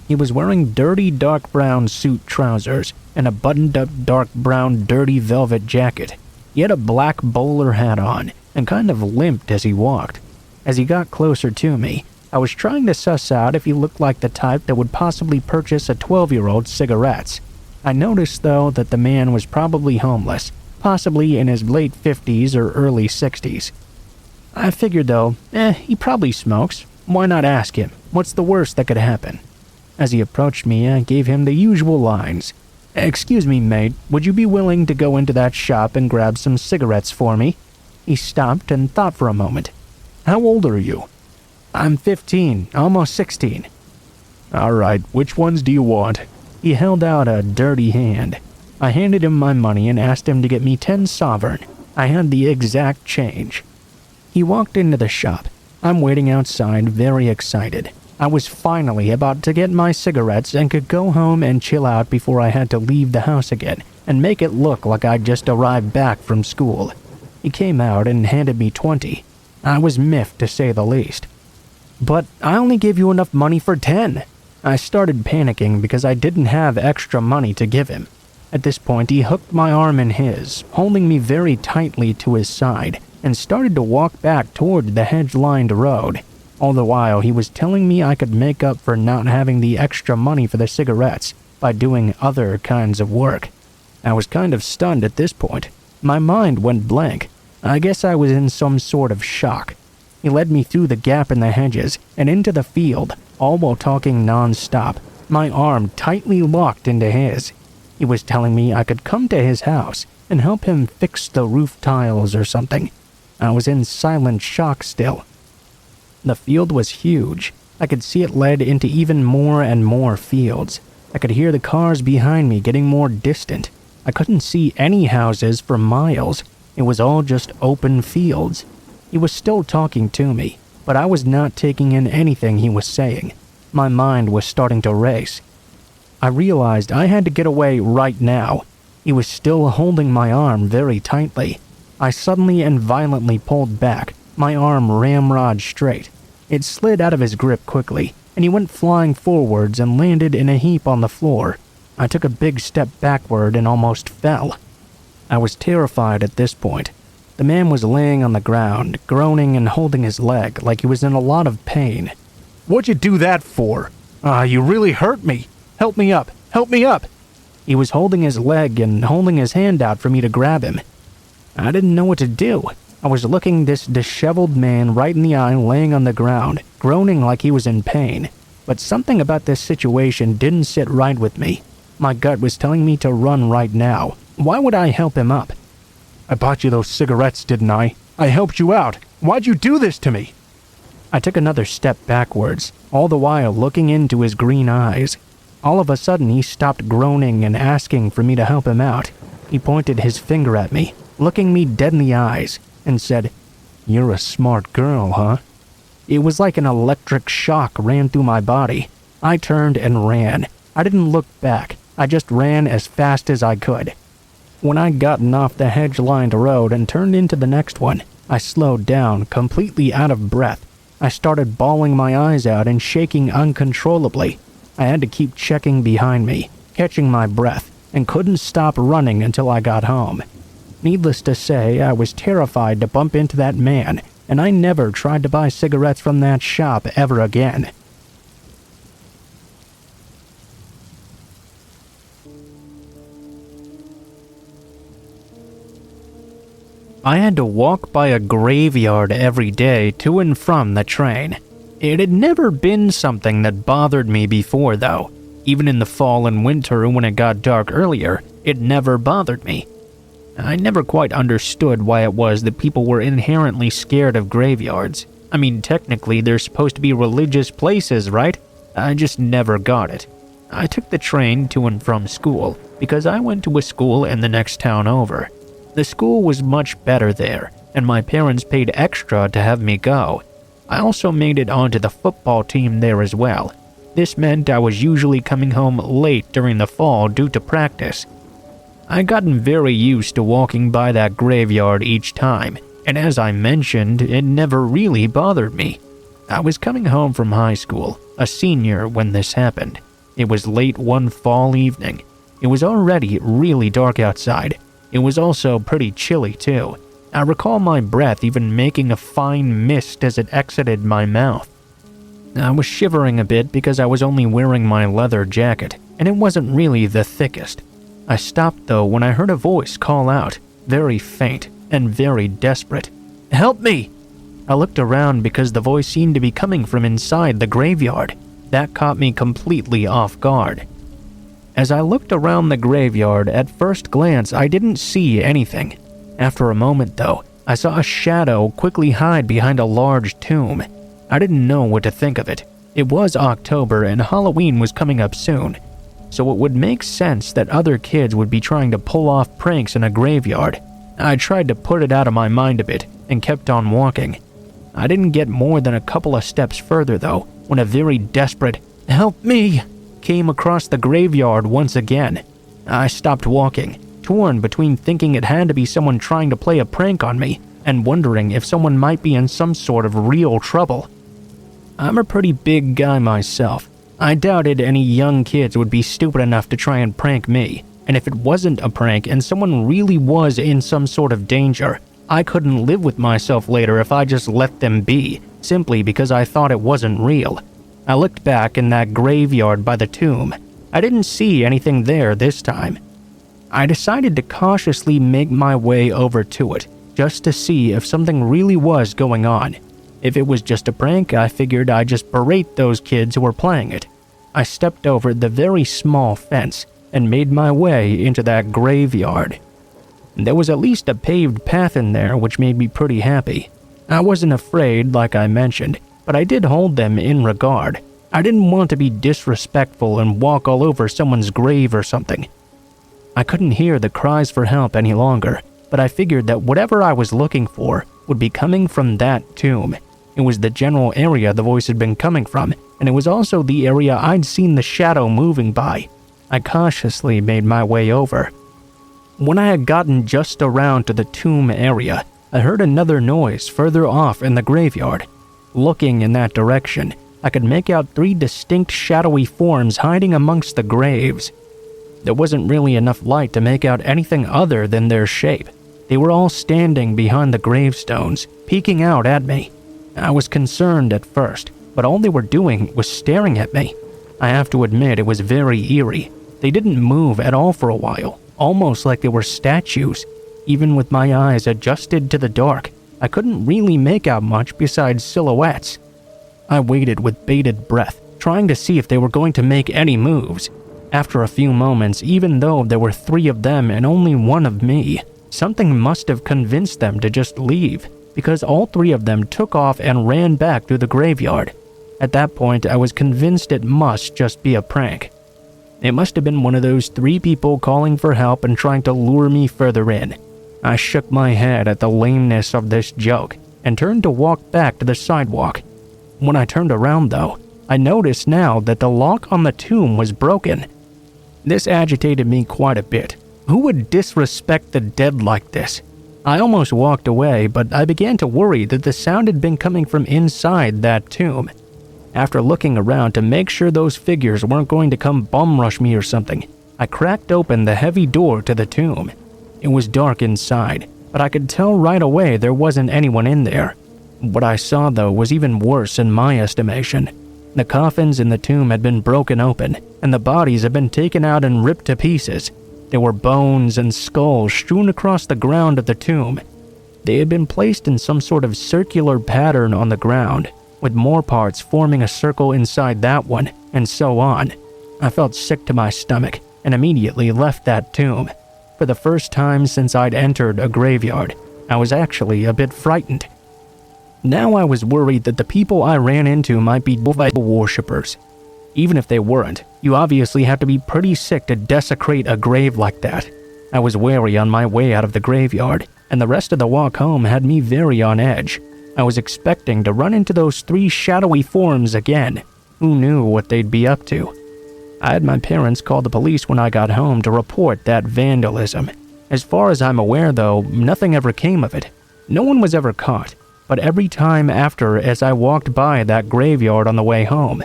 He was wearing dirty dark brown suit trousers and a buttoned-up dark brown dirty velvet jacket. He had a black bowler hat on and kind of limped as he walked. As he got closer to me, I was trying to suss out if he looked like the type that would possibly purchase a 12-year-old cigarettes. I noticed, though, that the man was probably homeless, possibly in his late 50s or early 60s. I figured, though, he probably smokes. Why not ask him? What's the worst that could happen? As he approached me, I gave him the usual lines. "Excuse me, mate, would you be willing to go into that shop and grab some cigarettes for me?" He stopped and thought for a moment. "How old are you?" "I'm 15, almost 16. "All right, which ones do you want?" He held out a dirty hand. I handed him my money and asked him to get me 10 sovereign. I had the exact change. He walked into the shop. I'm waiting outside, very excited. I was finally about to get my cigarettes and could go home and chill out before I had to leave the house again and make it look like I'd just arrived back from school. He came out and handed me 20. I was miffed, to say the least. "But I only gave you enough money for 10. I started panicking because I didn't have extra money to give him. At this point, he hooked my arm in his, holding me very tightly to his side, and started to walk back toward the hedge-lined road. All the while, he was telling me I could make up for not having the extra money for the cigarettes by doing other kinds of work. I was kind of stunned at this point. My mind went blank. I guess I was in some sort of shock. He led me through the gap in the hedges and into the field, all while talking non-stop, my arm tightly locked into his. He was telling me I could come to his house and help him fix the roof tiles or something. I was in silent shock still. The field was huge. I could see it led into even more and more fields. I could hear the cars behind me getting more distant. I couldn't see any houses for miles. It was all just open fields. He was still talking to me, but I was not taking in anything he was saying. My mind was starting to race. I realized I had to get away right now. He was still holding my arm very tightly. I suddenly and violently pulled back, my arm ramrod straight. It slid out of his grip quickly, and he went flying forwards and landed in a heap on the floor. I took a big step backward and almost fell. I was terrified at this point. The man was laying on the ground, groaning and holding his leg like he was in a lot of pain. "What'd you do that for? You really hurt me. Help me up! Help me up!" He was holding his leg and holding his hand out for me to grab him. I didn't know what to do. I was looking this disheveled man right in the eye laying on the ground, groaning like he was in pain. But something about this situation didn't sit right with me. My gut was telling me to run right now. Why would I help him up? "I bought you those cigarettes, didn't I? I helped you out. Why'd you do this to me?" I took another step backwards, all the while looking into his green eyes. All of a sudden, he stopped groaning and asking for me to help him out. He pointed his finger at me, looking me dead in the eyes, and said, "You're a smart girl, huh?" It was like an electric shock ran through my body. I turned and ran. I didn't look back. I just ran as fast as I could. When I'd gotten off the hedge-lined road and turned into the next one, I slowed down, completely out of breath. I started bawling my eyes out and shaking uncontrollably. I had to keep checking behind me, catching my breath, and couldn't stop running until I got home. Needless to say, I was terrified to bump into that man, and I never tried to buy cigarettes from that shop ever again. I had to walk by a graveyard every day to and from the train. It had never been something that bothered me before, though. Even in the fall and winter when it got dark earlier, it never bothered me. I never quite understood why it was that people were inherently scared of graveyards. I mean, technically, they're supposed to be religious places, right? I just never got it. I took the train to and from school because I went to a school in the next town over. The school was much better there, and my parents paid extra to have me go. I also made it onto the football team there as well. This meant I was usually coming home late during the fall due to practice. I'd gotten very used to walking by that graveyard each time, and as I mentioned, it never really bothered me. I was coming home from high school, a senior when this happened. It was late one fall evening. It was already really dark outside. It was also pretty chilly too. I recall my breath even making a fine mist as it exited my mouth. I was shivering a bit because I was only wearing my leather jacket, and it wasn't really the thickest. I stopped though when I heard a voice call out, very faint and very desperate. "Help me!" I looked around because the voice seemed to be coming from inside the graveyard. That caught me completely off guard. As I looked around the graveyard, at first glance I didn't see anything. After a moment though, I saw a shadow quickly hide behind a large tomb. I didn't know what to think of it. It was October and Halloween was coming up soon, so it would make sense that other kids would be trying to pull off pranks in a graveyard. I tried to put it out of my mind a bit and kept on walking. I didn't get more than a couple of steps further though, when a very desperate "Help me!" came across the graveyard once again. I stopped walking, torn between thinking it had to be someone trying to play a prank on me and wondering if someone might be in some sort of real trouble. I'm a pretty big guy myself. I doubted any young kids would be stupid enough to try and prank me, and if it wasn't a prank and someone really was in some sort of danger, I couldn't live with myself later if I just let them be, simply because I thought it wasn't real. I looked back in that graveyard by the tomb. I didn't see anything there this time. I decided to cautiously make my way over to it, just to see if something really was going on. If it was just a prank, I figured I'd just berate those kids who were playing it. I stepped over the very small fence and made my way into that graveyard. There was at least a paved path in there, which made me pretty happy. I wasn't afraid, like I mentioned, but I did hold them in regard. I didn't want to be disrespectful and walk all over someone's grave or something. I couldn't hear the cries for help any longer, but I figured that whatever I was looking for would be coming from that tomb. It was the general area the voice had been coming from, and it was also the area I'd seen the shadow moving by. I cautiously made my way over. When I had gotten just around to the tomb area, I heard another noise further off in the graveyard. Looking in that direction, I could make out 3 distinct shadowy forms hiding amongst the graves. There wasn't really enough light to make out anything other than their shape. They were all standing behind the gravestones, peeking out at me. I was concerned at first, but all they were doing was staring at me. I have to admit it was very eerie. They didn't move at all for a while, almost like they were statues. Even with my eyes adjusted to the dark, I couldn't really make out much besides silhouettes. I waited with bated breath, trying to see if they were going to make any moves. After a few moments, even though there were 3 of them and only 1 of me, something must have convinced them to just leave, because all 3 of them took off and ran back through the graveyard. At that point, I was convinced it must just be a prank. It must have been one of those 3 people calling for help and trying to lure me further in. I shook my head at the lameness of this joke and turned to walk back to the sidewalk. When I turned around though, I noticed now that the lock on the tomb was broken. This agitated me quite a bit. Who would disrespect the dead like this? I almost walked away, but I began to worry that the sound had been coming from inside that tomb. After looking around to make sure those figures weren't going to come bum rush me or something, I cracked open the heavy door to the tomb. It was dark inside, but I could tell right away there wasn't anyone in there. What I saw, though, was even worse in my estimation. The coffins in the tomb had been broken open, and the bodies had been taken out and ripped to pieces. There were bones and skulls strewn across the ground of the tomb. They had been placed in some sort of circular pattern on the ground, with more parts forming a circle inside that one, and so on. I felt sick to my stomach, and immediately left that tomb. For the first time since I'd entered a graveyard, I was actually a bit frightened. Now I was worried that the people I ran into might be devil worshippers. Even if they weren't, you obviously have to be pretty sick to desecrate a grave like that. I was wary on my way out of the graveyard, and the rest of the walk home had me very on edge. I was expecting to run into those 3 shadowy forms again. Who knew what they'd be up to? I had my parents call the police when I got home to report that vandalism. As far as I'm aware, though, nothing ever came of it. No one was ever caught, but every time after, as I walked by that graveyard on the way home,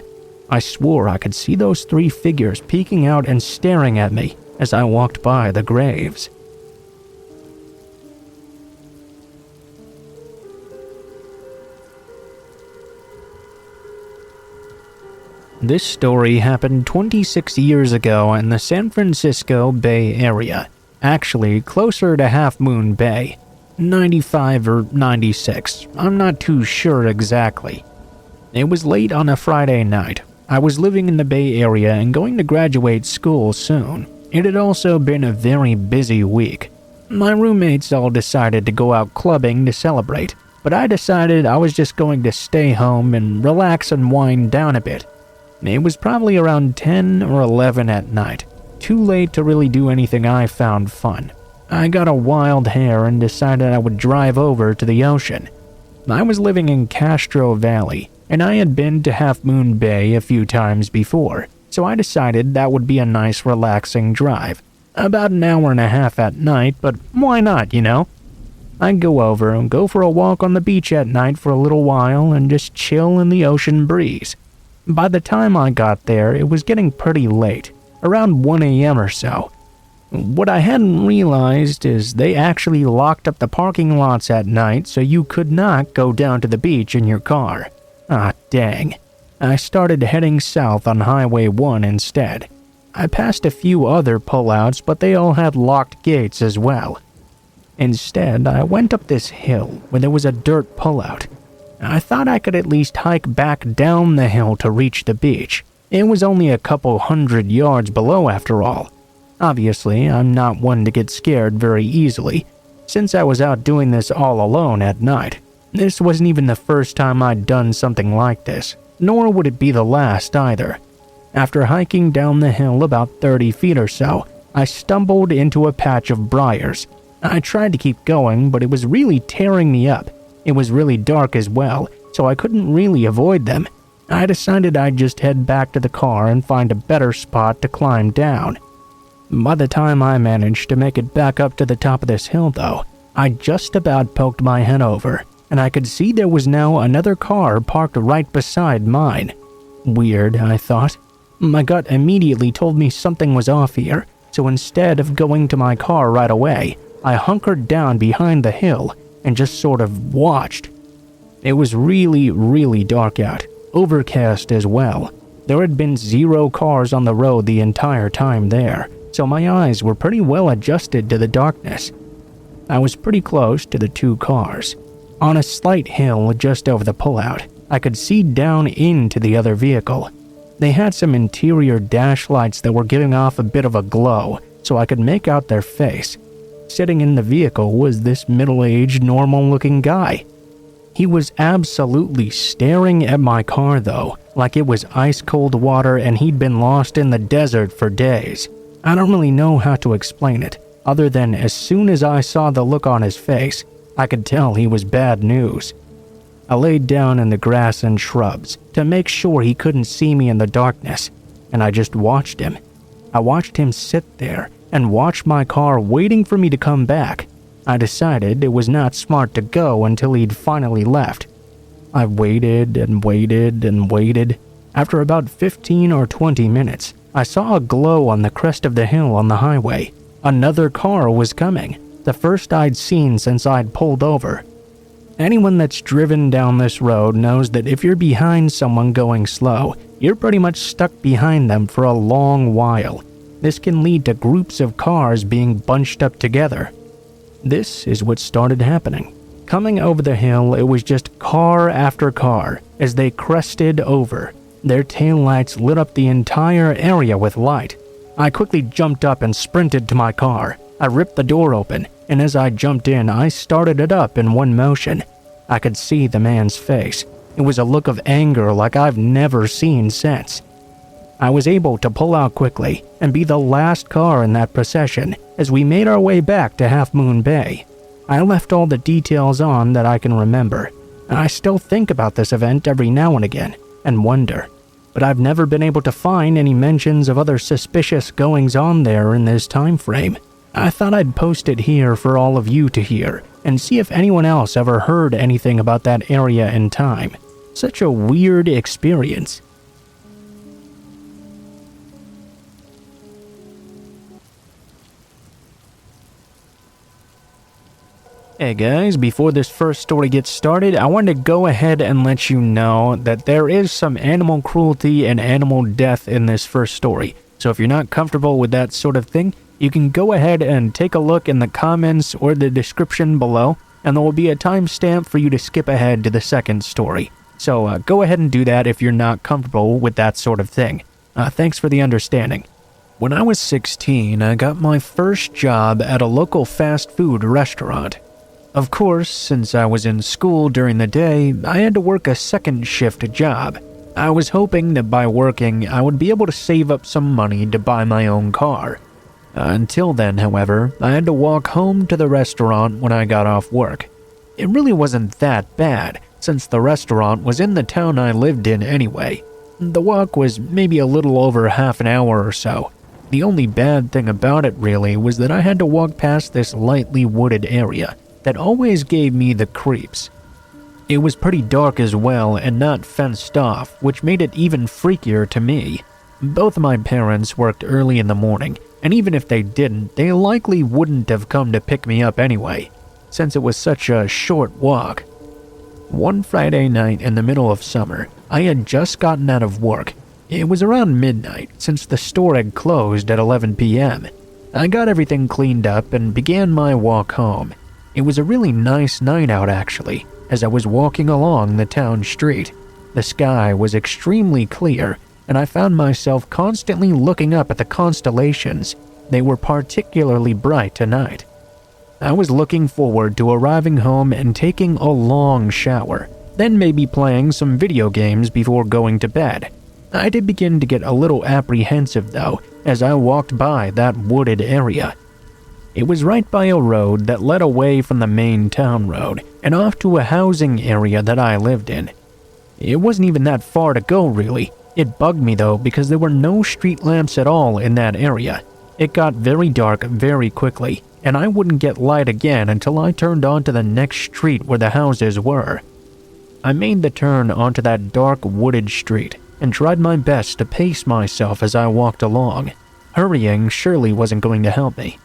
I swore I could see those 3 figures peeking out and staring at me as I walked by the graves. This story happened 26 years ago in the San Francisco Bay Area, actually closer to Half Moon Bay, 95 or 96, I'm not too sure exactly. It was late on a Friday night. I was living in the Bay Area and going to graduate school soon. It had also been a very busy week. My roommates all decided to go out clubbing to celebrate, but I decided I was just going to stay home and relax and wind down a bit. It was probably around 10 or 11 at night, too late to really do anything I found fun. I got a wild hair and decided I would drive over to the ocean. I was living in Castro Valley, and I had been to Half Moon Bay a few times before, so I decided that would be a nice relaxing drive. About an hour and a half at night, but why not, you know? I'd go over and go for a walk on the beach at night for a little while and just chill in the ocean breeze. By the time I got there, it was getting pretty late, around 1 a.m. or so. What I hadn't realized is they actually locked up the parking lots at night so you could not go down to the beach in your car. Ah, dang. I started heading south on Highway 1 instead. I passed a few other pullouts, but they all had locked gates as well. Instead, I went up this hill where there was a dirt pullout. I thought I could at least hike back down the hill to reach the beach. It was only a couple 100 yards below after all. Obviously, I'm not one to get scared very easily, since I was out doing this all alone at night. This wasn't even the first time I'd done something like this, nor would it be the last either. After hiking down the hill about 30 feet or so, I stumbled into a patch of briars. I tried to keep going, but it was really tearing me up. It was really dark as well, so I couldn't really avoid them. I decided I'd just head back to the car and find a better spot to climb down. By the time I managed to make it back up to the top of this hill, though, I just about poked my head over, and I could see there was now another car parked right beside mine. Weird, I thought. My gut immediately told me something was off here, so instead of going to my car right away, I hunkered down behind the hill and just sort of watched. It was really, really dark out, overcast as well. There had been 0 cars on the road the entire time there, so my eyes were pretty well adjusted to the darkness. I was pretty close to the 2 cars. On a slight hill just over the pullout, I could see down into the other vehicle. They had some interior dash lights that were giving off a bit of a glow, so I could make out their face. Sitting in the vehicle was this middle-aged, normal-looking guy. He was absolutely staring at my car, though, like it was ice-cold water and he'd been lost in the desert for days. I don't really know how to explain it, other than as soon as I saw the look on his face, I could tell he was bad news. I laid down in the grass and shrubs to make sure he couldn't see me in the darkness, and I just watched him. I watched him sit there and watch my car waiting for me to come back. I decided it was not smart to go until he'd finally left. I waited and waited and waited. After about 15 or 20 minutes, I saw a glow on the crest of the hill on the highway. Another car was coming, the first I'd seen since I'd pulled over. Anyone that's driven down this road knows that if you're behind someone going slow, you're pretty much stuck behind them for a long while. This can lead to groups of cars being bunched up together. This is what started happening. Coming over the hill, it was just car after car as they crested over. Their taillights lit up the entire area with light. I quickly jumped up and sprinted to my car. I ripped the door open, and as I jumped in, I started it up in one motion. I could see the man's face. It was a look of anger like I've never seen since. I was able to pull out quickly and be the last car in that procession as we made our way back to Half Moon Bay. I left all the details on that I can remember, and I still think about this event every now and again and wonder. But I've never been able to find any mentions of other suspicious goings-on there in this time frame. I thought I'd post it here for all of you to hear and see if anyone else ever heard anything about that area in time. Such a weird experience. Hey guys, before this first story gets started, I wanted to go ahead and let you know that there is some animal cruelty and animal death in this first story. So if you're not comfortable with that sort of thing, you can go ahead and take a look in the comments or the description below, and there will be a timestamp for you to skip ahead to the second story. So go ahead and do that if you're not comfortable with that sort of thing. Thanks for the understanding. When I was 16, I got my first job at a local fast food restaurant. Of course, since I was in school during the day, I had to work a second shift job. I was hoping that by working, I would be able to save up some money to buy my own car. Until then, however, I had to walk home to the restaurant when I got off work. It really wasn't that bad, since the restaurant was in the town I lived in anyway. The walk was maybe a little over half an hour or so. The only bad thing about it really was that I had to walk past this lightly wooded area that always gave me the creeps. It was pretty dark as well and not fenced off, which made it even freakier to me. Both my parents worked early in the morning, and even if they didn't, they likely wouldn't have come to pick me up anyway, since it was such a short walk. One Friday night in the middle of summer, I had just gotten out of work. It was around midnight, since the store had closed at 11 p.m. I got everything cleaned up and began my walk home. It was a really nice night out actually, as I was walking along the town street. The sky was extremely clear, and I found myself constantly looking up at the constellations. They were particularly bright tonight. I was looking forward to arriving home and taking a long shower, then maybe playing some video games before going to bed. I did begin to get a little apprehensive though, as I walked by that wooded area. It was right by a road that led away from the main town road and off to a housing area that I lived in. It wasn't even that far to go really. It bugged me though because there were no street lamps at all in that area. It got very dark very quickly, and I wouldn't get light again until I turned onto the next street where the houses were. I made the turn onto that dark wooded street and tried my best to pace myself as I walked along. Hurrying surely wasn't going to help me.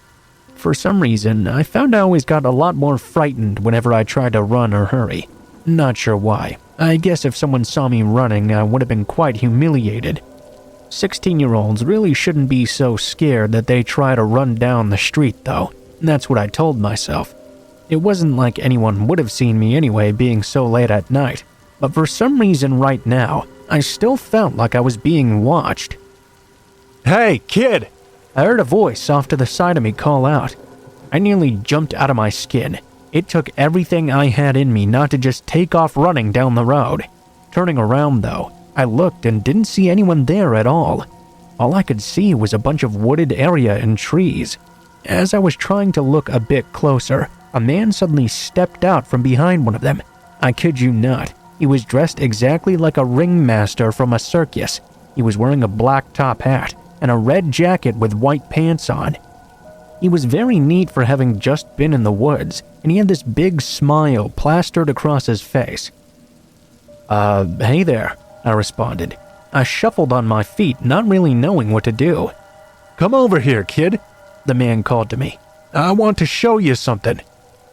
For some reason, I found I always got a lot more frightened whenever I tried to run or hurry. Not sure why. I guess if someone saw me running, I would have been quite humiliated. 16-year-olds really shouldn't be so scared that they try to run down the street though. That's what I told myself. It wasn't like anyone would have seen me anyway being so late at night, but for some reason right now, I still felt like I was being watched. "Hey, kid!" I heard a voice off to the side of me call out. I nearly jumped out of my skin. It took everything I had in me not to just take off running down the road. Turning around though, I looked and didn't see anyone there at all. All I could see was a bunch of wooded area and trees. As I was trying to look a bit closer, a man suddenly stepped out from behind one of them. I kid you not, he was dressed exactly like a ringmaster from a circus. He was wearing a black top hat and a red jacket with white pants on. He was very neat for having just been in the woods, and he had this big smile plastered across his face. Hey there," I responded. I shuffled on my feet, not really knowing what to do. "Come over here, kid," the man called to me. "I want to show you something."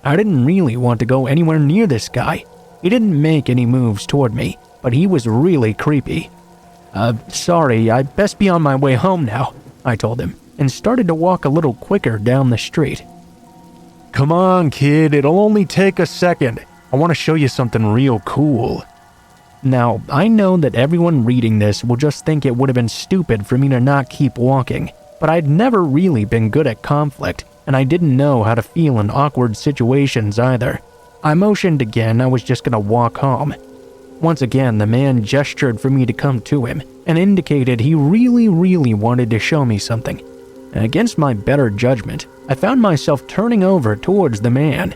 I didn't really want to go anywhere near this guy. He didn't make any moves toward me, but he was really creepy. Sorry, I best be on my way home now, I told him, and started to walk a little quicker down the street. Come on, kid, it'll only take a second. I want to show you something real cool. Now, I know that everyone reading this will just think it would have been stupid for me to not keep walking, but I'd never really been good at conflict, and I didn't know how to feel in awkward situations either. I motioned again I was just gonna walk home. Once again, the man gestured for me to come to him and indicated he really wanted to show me something. Against my better judgment, I found myself turning over towards the man.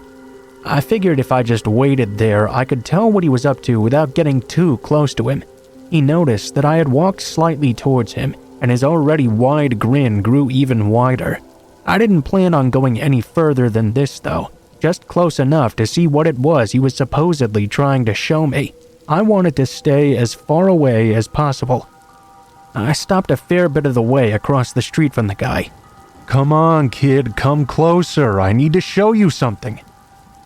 I figured if I just waited there, I could tell what he was up to without getting too close to him. He noticed that I had walked slightly towards him, and his already wide grin grew even wider. I didn't plan on going any further than this though, just close enough to see what it was he was supposedly trying to show me. I wanted to stay as far away as possible. I stopped a fair bit of the way across the street from the guy. Come on, kid, come closer. I need to show you something.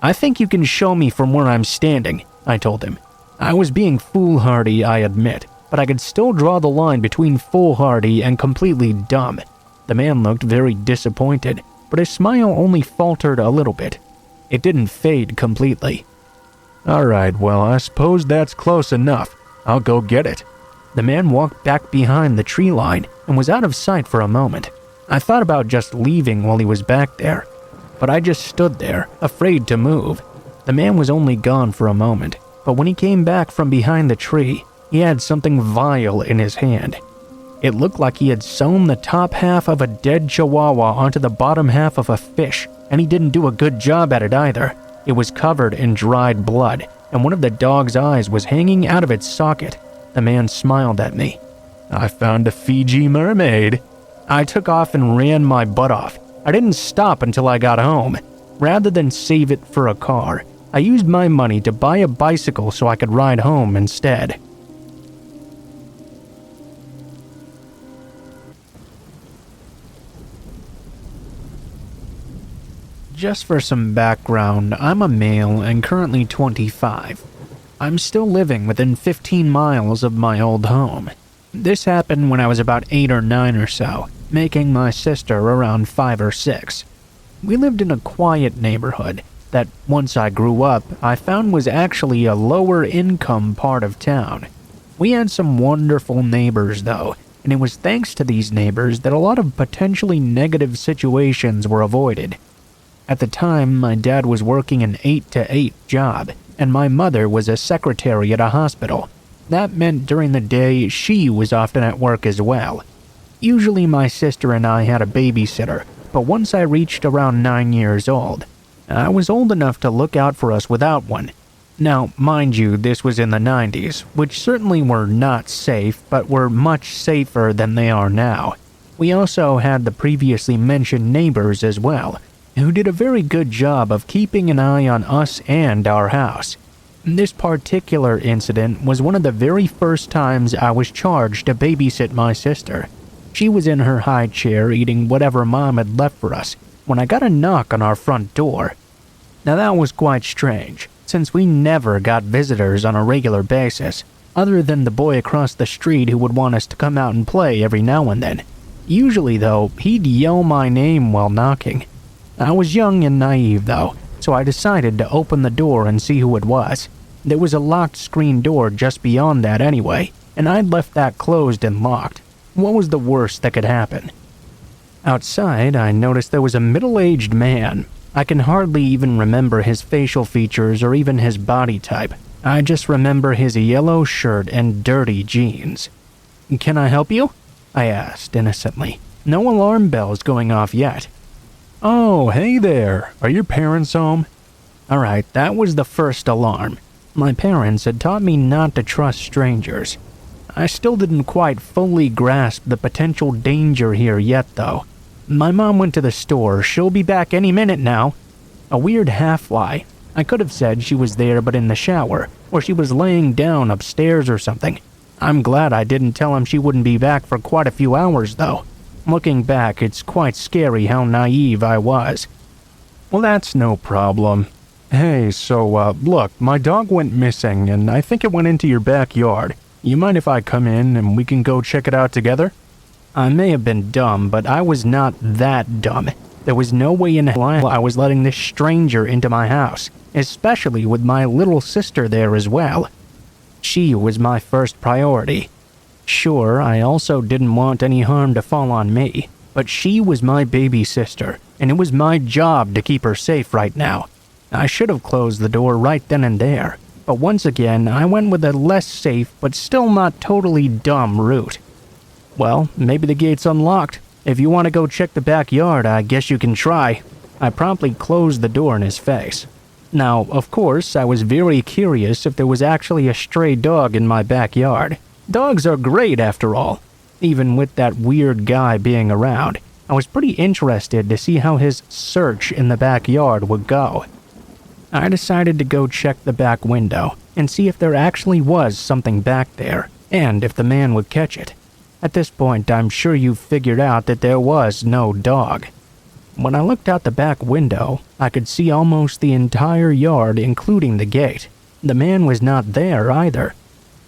I think you can show me from where I'm standing, I told him. I was being foolhardy, I admit, but I could still draw the line between foolhardy and completely dumb. The man looked very disappointed, but his smile only faltered a little bit. It didn't fade completely. Alright, well, I suppose that's close enough. I'll go get it. The man walked back behind the tree line and was out of sight for a moment. I thought about just leaving while he was back there, but I just stood there, afraid to move. The man was only gone for a moment, but when he came back from behind the tree, he had something vile in his hand. It looked like he had sewn the top half of a dead chihuahua onto the bottom half of a fish, and he didn't do a good job at it either. It was covered in dried blood, and one of the dog's eyes was hanging out of its socket. The man smiled at me. I found a Fiji mermaid. I took off and ran my butt off. I didn't stop until I got home. Rather than save it for a car, I used my money to buy a bicycle so I could ride home instead. Just for some background, I'm a male and currently 25. I'm still living within 15 miles of my old home. This happened when I was about 8 or 9 or so, making my sister around 5 or 6. We lived in a quiet neighborhood that, once I grew up, I found was actually a lower income part of town. We had some wonderful neighbors though, and it was thanks to these neighbors that a lot of potentially negative situations were avoided. At the time, my dad was working an 8-to-8 job, and my mother was a secretary at a hospital. That meant during the day, she was often at work as well. Usually my sister and I had a babysitter, but once I reached around 9 years old, I was old enough to look out for us without one. Now, mind you, this was in the 90s, which certainly were not safe, but were much safer than they are now. We also had the previously mentioned neighbors as well, who did a very good job of keeping an eye on us and our house. This particular incident was one of the very first times I was charged to babysit my sister. She was in her high chair eating whatever Mom had left for us when I got a knock on our front door. Now that was quite strange, since we never got visitors on a regular basis, other than the boy across the street who would want us to come out and play every now and then. Usually though, he'd yell my name while knocking. I was young and naive though, so I decided to open the door and see who it was. There was a locked screen door just beyond that anyway, and I'd left that closed and locked. What was the worst that could happen? Outside, I noticed there was a middle-aged man. I can hardly even remember his facial features or even his body type. I just remember his yellow shirt and dirty jeans. "Can I help you?" I asked innocently. No alarm bells going off yet. "Oh, hey there. Are your parents home?" Alright, that was the first alarm. My parents had taught me not to trust strangers. I still didn't quite fully grasp the potential danger here yet though. My mom went to the store. She'll be back any minute now. A weird half-lie. I could have said she was there but in the shower, or she was laying down upstairs or something. I'm glad I didn't tell him she wouldn't be back for quite a few hours though. Looking back, it's quite scary how naive I was. Well, that's no problem. Hey, so, look, my dog went missing, and I think it went into your backyard. You mind if I come in and we can go check it out together? I may have been dumb, but I was not that dumb. There was no way in hell I was letting this stranger into my house, especially with my little sister there as well. She was my first priority. Sure, I also didn't want any harm to fall on me, but she was my baby sister, and it was my job to keep her safe right now. I should have closed the door right then and there, but once again, I went with a less safe but still not totally dumb route. Well, maybe the gate's unlocked. If you want to go check the backyard, I guess you can try. I promptly closed the door in his face. Now, of course, I was very curious if there was actually a stray dog in my backyard. Dogs are great after all. Even with that weird guy being around, I was pretty interested to see how his search in the backyard would go. I decided to go check the back window and see if there actually was something back there, and if the man would catch it. At this point, I'm sure you've figured out that there was no dog. When I looked out the back window, I could see almost the entire yard, including the gate. The man was not there either.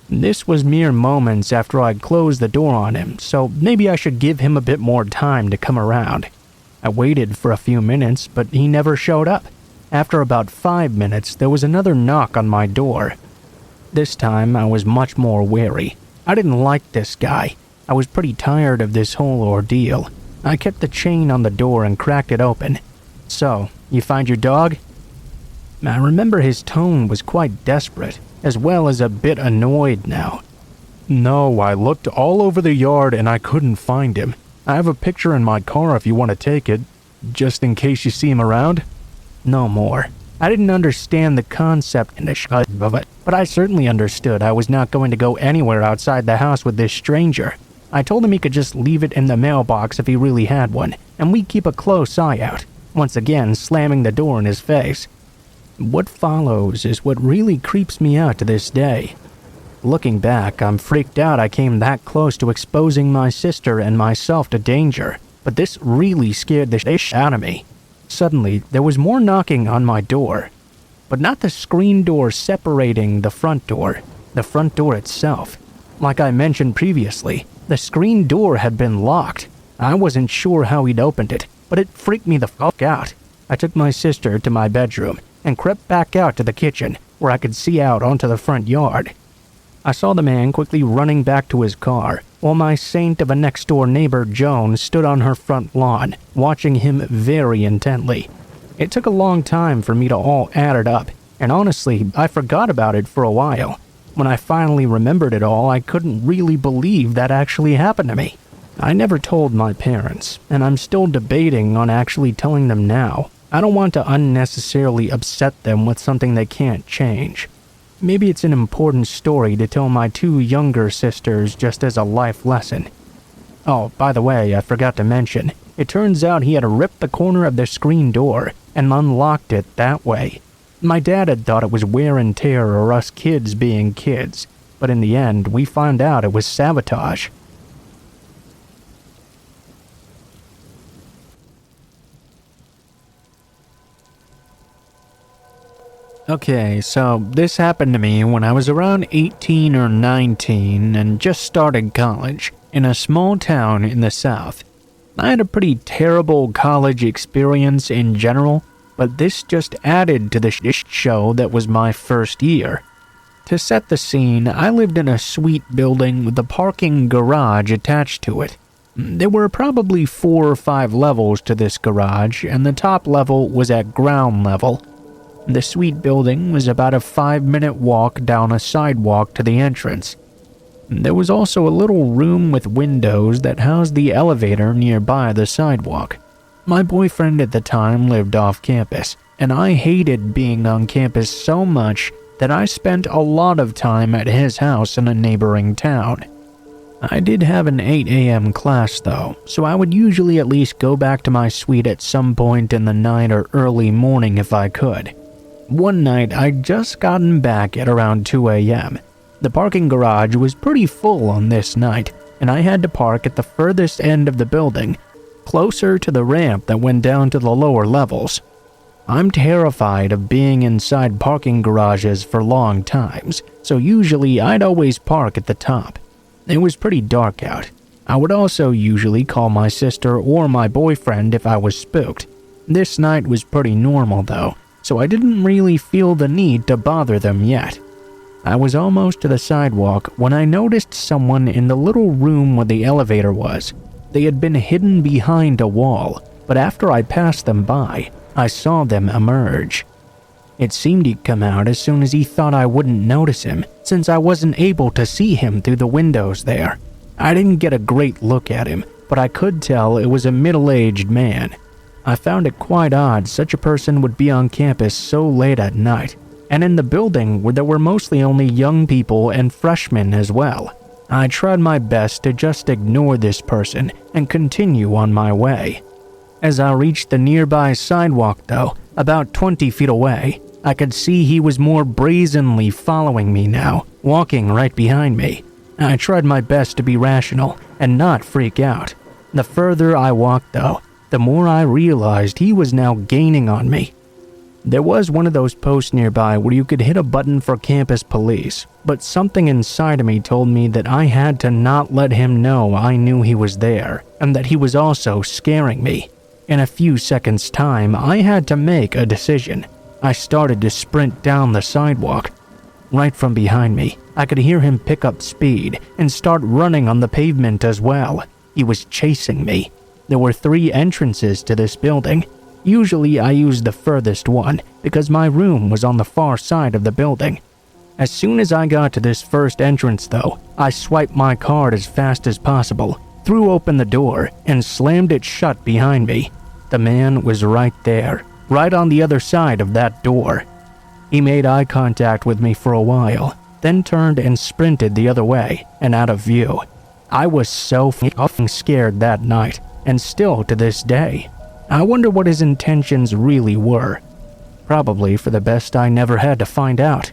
This was mere moments after I'd closed the door on him, so maybe I should give him a bit more time to come around. I waited for a few minutes, but he never showed up. After about 5 minutes, there was another knock on my door. This time, I was much more wary. I didn't like this guy. I was pretty tired of this whole ordeal. I kept the chain on the door and cracked it open. So, you find your dog? I remember his tone was quite desperate, as well as a bit annoyed now. No, I looked all over the yard and I couldn't find him. I have a picture in my car if you want to take it, just in case you see him around. No more. I didn't understand the concept of it, but I certainly understood I was not going to go anywhere outside the house with this stranger. I told him he could just leave it in the mailbox if he really had one, and we'd keep a close eye out, once again slamming the door in his face. What follows is what really creeps me out to this day. Looking back, I'm freaked out I came that close to exposing my sister and myself to danger, but this really scared the shit out of me. Suddenly, there was more knocking on my door, but not the screen door separating the front door itself. Like I mentioned previously, the screen door had been locked. I wasn't sure how he'd opened it, but it freaked me the fuck out. I took my sister to my bedroom and crept back out to the kitchen, where I could see out onto the front yard. I saw the man quickly running back to his car, while my saint of a next-door neighbor, Joan, stood on her front lawn, watching him very intently. It took a long time for me to all add it up, and honestly, I forgot about it for a while. When I finally remembered it all, I couldn't really believe that actually happened to me. I never told my parents, and I'm still debating on actually telling them now. I don't want to unnecessarily upset them with something they can't change. Maybe it's an important story to tell my 2 younger sisters just as a life lesson. Oh, by the way, I forgot to mention, it turns out he had ripped the corner of the screen door and unlocked it that way. My dad had thought it was wear and tear or us kids being kids, but in the end, we found out it was sabotage. Okay, so this happened to me when I was around 18 or 19 and just started college in a small town in the South. I had a pretty terrible college experience in general, but this just added to the show that was my first year. To set the scene, I lived in a sweet building with a parking garage attached to it. There were probably 4 or 5 levels to this garage, and the top level was at ground level. The suite building was about a 5-minute walk down a sidewalk to the entrance. There was also a little room with windows that housed the elevator nearby the sidewalk. My boyfriend at the time lived off campus, and I hated being on campus so much that I spent a lot of time at his house in a neighboring town. I did have an 8 a.m. class though, so I would usually at least go back to my suite at some point in the night or early morning if I could. One night, I'd just gotten back at around 2 a.m. The parking garage was pretty full on this night, and I had to park at the furthest end of the building, closer to the ramp that went down to the lower levels. I'm terrified of being inside parking garages for long times, so usually I'd always park at the top. It was pretty dark out. I would also usually call my sister or my boyfriend if I was spooked. This night was pretty normal though, so I didn't really feel the need to bother them yet. I was almost to the sidewalk when I noticed someone in the little room where the elevator was. They had been hidden behind a wall, but after I passed them by, I saw them emerge. It seemed he'd come out as soon as he thought I wouldn't notice him, since I wasn't able to see him through the windows there. I didn't get a great look at him, but I could tell it was a middle-aged man. I found it quite odd such a person would be on campus so late at night, and in the building where there were mostly only young people and freshmen as well. I tried my best to just ignore this person and continue on my way. As I reached the nearby sidewalk though, about 20 feet away, I could see he was more brazenly following me now, walking right behind me. I tried my best to be rational and not freak out. The further I walked though, the more I realized he was now gaining on me. There was one of those posts nearby where you could hit a button for campus police, but something inside of me told me that I had to not let him know I knew he was there, and that he was also scaring me. In a few seconds' time, I had to make a decision. I started to sprint down the sidewalk. Right from behind me, I could hear him pick up speed and start running on the pavement as well. He was chasing me. There were 3 entrances to this building. Usually I used the furthest one because my room was on the far side of the building. As soon as I got to this first entrance though, I swiped my card as fast as possible, threw open the door, and slammed it shut behind me. The man was right there, right on the other side of that door. He made eye contact with me for a while, then turned and sprinted the other way and out of view. I was so fucking scared that night, and still to this day. I wonder what his intentions really were. Probably for the best I never had to find out.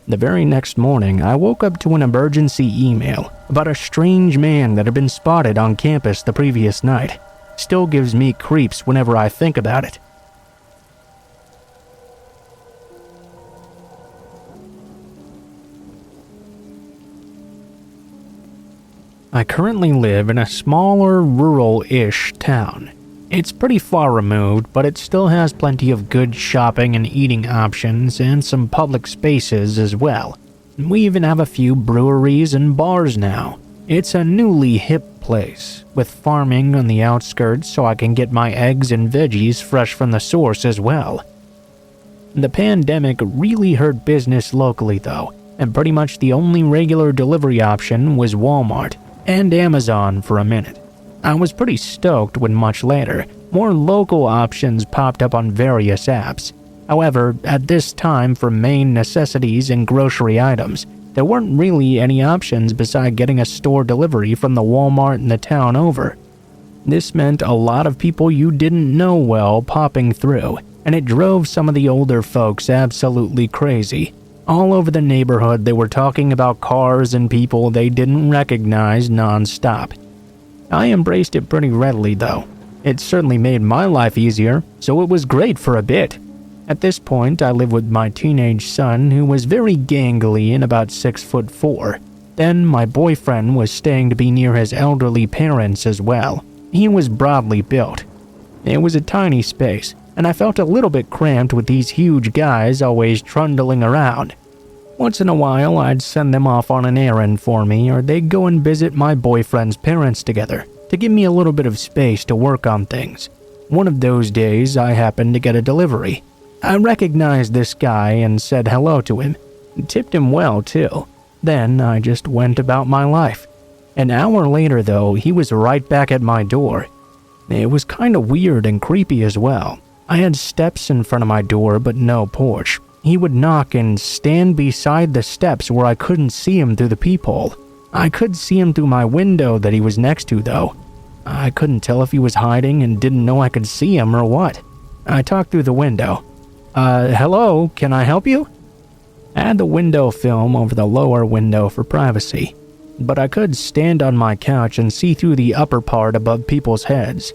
The very next morning, I woke up to an emergency email about a strange man that had been spotted on campus the previous night. Still gives me creeps whenever I think about it. I currently live in a smaller, rural-ish town. It's pretty far removed, but it still has plenty of good shopping and eating options and some public spaces as well. We even have a few breweries and bars now. It's a newly hip place, with farming on the outskirts so I can get my eggs and veggies fresh from the source as well. The pandemic really hurt business locally though, and pretty much the only regular delivery option was Walmart and Amazon for a minute. I was pretty stoked when much later, more local options popped up on various apps. However, at this time for main necessities and grocery items, there weren't really any options beside getting a store delivery from the Walmart in the town over. This meant a lot of people you didn't know well popping through, and it drove some of the older folks absolutely crazy. All over the neighborhood they were talking about cars and people they didn't recognize non-stop. I embraced it pretty readily though. It certainly made my life easier, so it was great for a bit. At this point, I lived with my teenage son who was very gangly and about 6'4". Then my boyfriend was staying to be near his elderly parents as well. He was broadly built. It was a tiny space, and I felt a little bit cramped with these huge guys always trundling around. Once in a while, I'd send them off on an errand for me, or they'd go and visit my boyfriend's parents together to give me a little bit of space to work on things. One of those days, I happened to get a delivery. I recognized this guy and said hello to him. Tipped him well, too. Then I just went about my life. An hour later, though, he was right back at my door. It was kind of weird and creepy as well. I had steps in front of my door, but no porch. He would knock and stand beside the steps where I couldn't see him through the peephole. I could see him through my window that he was next to, though. I couldn't tell if he was hiding and didn't know I could see him or what. I talked through the window. Hello, can I help you? I had the window film over the lower window for privacy, but I could stand on my couch and see through the upper part above people's heads.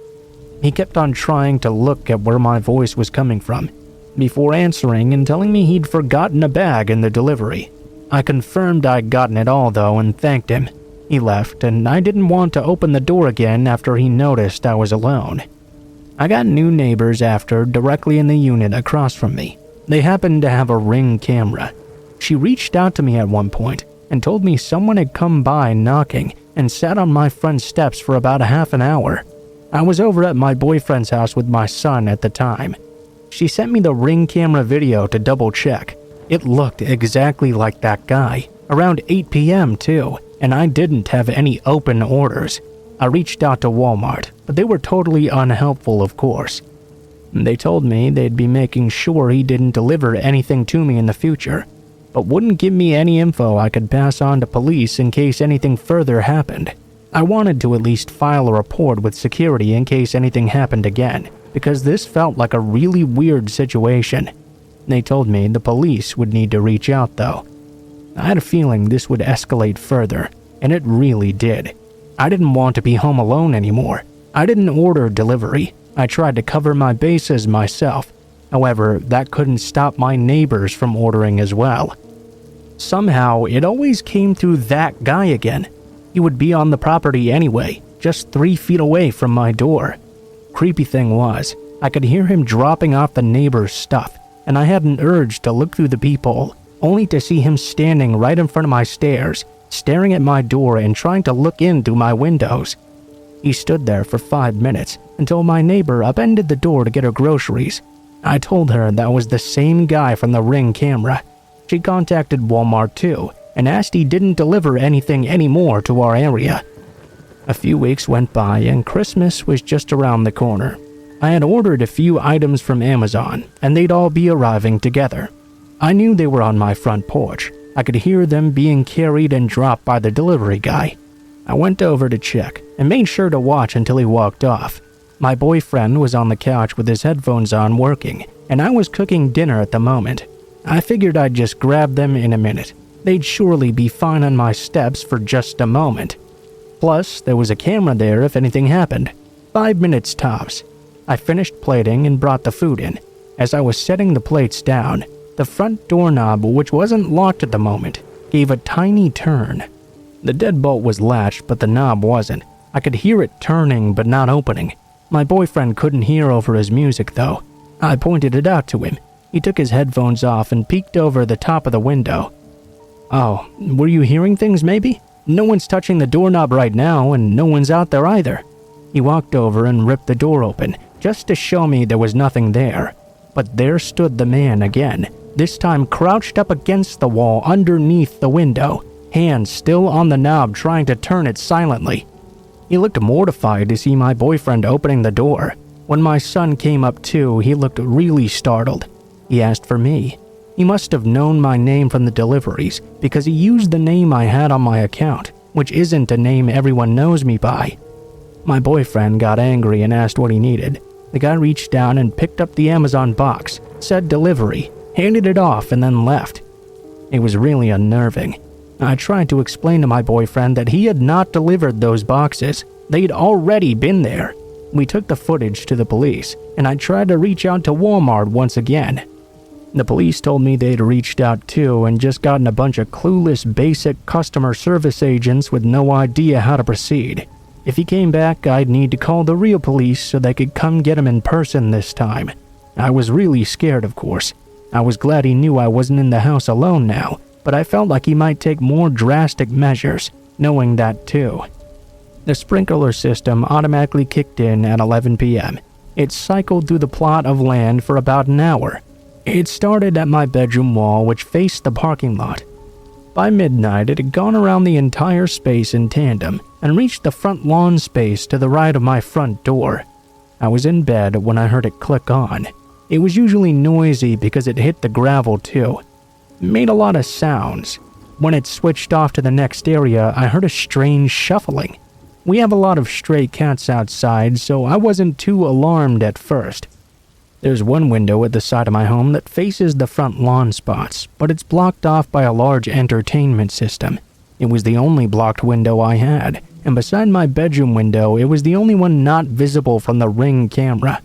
He kept on trying to look at where my voice was coming from. before answering and telling me he'd forgotten a bag in the delivery. I confirmed I'd gotten it all though and thanked him. He left, and I didn't want to open the door again after he noticed I was alone. I got new neighbors after, directly in the unit across from me. They happened to have a Ring camera. She reached out to me at one point and told me someone had come by knocking and sat on my front steps for about a half an hour. I was over at my boyfriend's house with my son at the time. She sent me the Ring camera video to double check. It looked exactly like that guy, around 8 p.m. too, and I didn't have any open orders. I reached out to Walmart, but they were totally unhelpful, of course. They told me they'd be making sure he didn't deliver anything to me in the future, but wouldn't give me any info I could pass on to police in case anything further happened. I wanted to at least file a report with security in case anything happened again, because this felt like a really weird situation. They told me the police would need to reach out though. I had a feeling this would escalate further, and it really did. I didn't want to be home alone anymore. I didn't order delivery. I tried to cover my bases myself. However, that couldn't stop my neighbors from ordering as well. Somehow, it always came through that guy again. He would be on the property anyway, just 3 feet away from my door. Creepy thing was, I could hear him dropping off the neighbor's stuff, and I had an urge to look through the peephole, only to see him standing right in front of my stairs, staring at my door and trying to look in through my windows. He stood there for 5 minutes until my neighbor upended the door to get her groceries. I told her that was the same guy from the Ring camera. She contacted Walmart too and asked he didn't deliver anything anymore to our area. A few weeks went by and Christmas was just around the corner. I had ordered a few items from Amazon and they'd all be arriving together. I knew they were on my front porch. I could hear them being carried and dropped by the delivery guy. I went over to check and made sure to watch until he walked off. My boyfriend was on the couch with his headphones on working, and I was cooking dinner at the moment. I figured I'd just grab them in a minute. They'd surely be fine on my steps for just a moment. Plus, there was a camera there if anything happened. 5 minutes tops. I finished plating and brought the food in. As I was setting the plates down, the front doorknob, which wasn't locked at the moment, gave a tiny turn. The deadbolt was latched, but the knob wasn't. I could hear it turning but not opening. My boyfriend couldn't hear over his music though. I pointed it out to him. He took his headphones off and peeked over the top of the window. "Oh, were you hearing things maybe? No one's touching the doorknob right now and no one's out there either." He walked over and ripped the door open just to show me there was nothing there. But there stood the man again, this time crouched up against the wall underneath the window, hands still on the knob trying to turn it silently. He looked mortified to see my boyfriend opening the door. When my son came up too, he looked really startled. He asked for me. He must have known my name from the deliveries because he used the name I had on my account, which isn't a name everyone knows me by. My boyfriend got angry and asked what he needed. The guy reached down and picked up the Amazon box, said delivery, handed it off and then left. It was really unnerving. I tried to explain to my boyfriend that he had not delivered those boxes. They'd already been there. We took the footage to the police, and I tried to reach out to Walmart once again. The police told me they'd reached out too and just gotten a bunch of clueless basic customer service agents with no idea how to proceed. If he came back, I'd need to call the real police so they could come get him in person this time. I was really scared, of course. I was glad he knew I wasn't in the house alone now, but I felt like he might take more drastic measures, knowing that too. The sprinkler system automatically kicked in at 11 p.m. It cycled through the plot of land for about an hour. It started at my bedroom wall, which faced the parking lot. By midnight, it had gone around the entire space in tandem and reached the front lawn space to the right of my front door. I was in bed when I heard it click on. It was usually noisy because it hit the gravel too. It made a lot of sounds. When it switched off to the next area, I heard a strange shuffling. We have a lot of stray cats outside, so I wasn't too alarmed at first. There's one window at the side of my home that faces the front lawn spots, but it's blocked off by a large entertainment system. It was the only blocked window I had, and beside my bedroom window, it was the only one not visible from the Ring camera.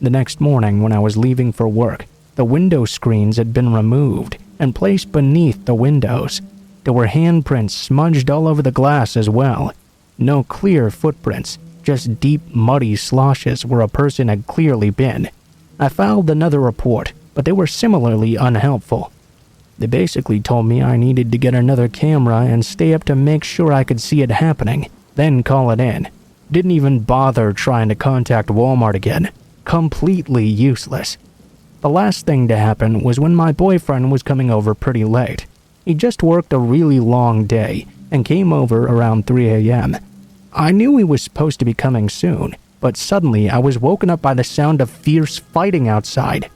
The next morning when I was leaving for work, The window screens had been removed and placed beneath the windows. There were handprints smudged all over the glass as well. No clear footprints, just deep, muddy sloshes where a person had clearly been. I filed another report, but they were similarly unhelpful. They basically told me I needed to get another camera and stay up to make sure I could see it happening, then call it in. Didn't even bother trying to contact Walmart again. Completely useless. The last thing to happen was when my boyfriend was coming over pretty late. He just worked a really long day and came over around 3 a.m. I knew he was supposed to be coming soon, but suddenly I was woken up by the sound of fierce fighting outside.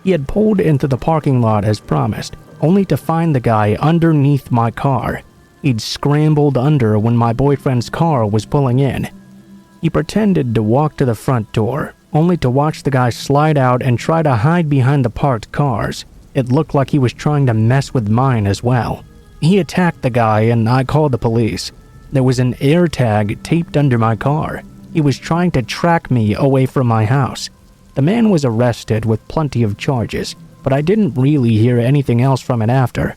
He had pulled into the parking lot as promised, only to find the guy underneath my car. He'd scrambled under when my boyfriend's car was pulling in. He pretended to walk to the front door, only to watch the guy slide out and try to hide behind the parked cars. It looked like he was trying to mess with mine as well. He attacked the guy and I called the police. There was an air tag taped under my car. He was trying to track me away from my house. The man was arrested with plenty of charges, but I didn't really hear anything else from it after.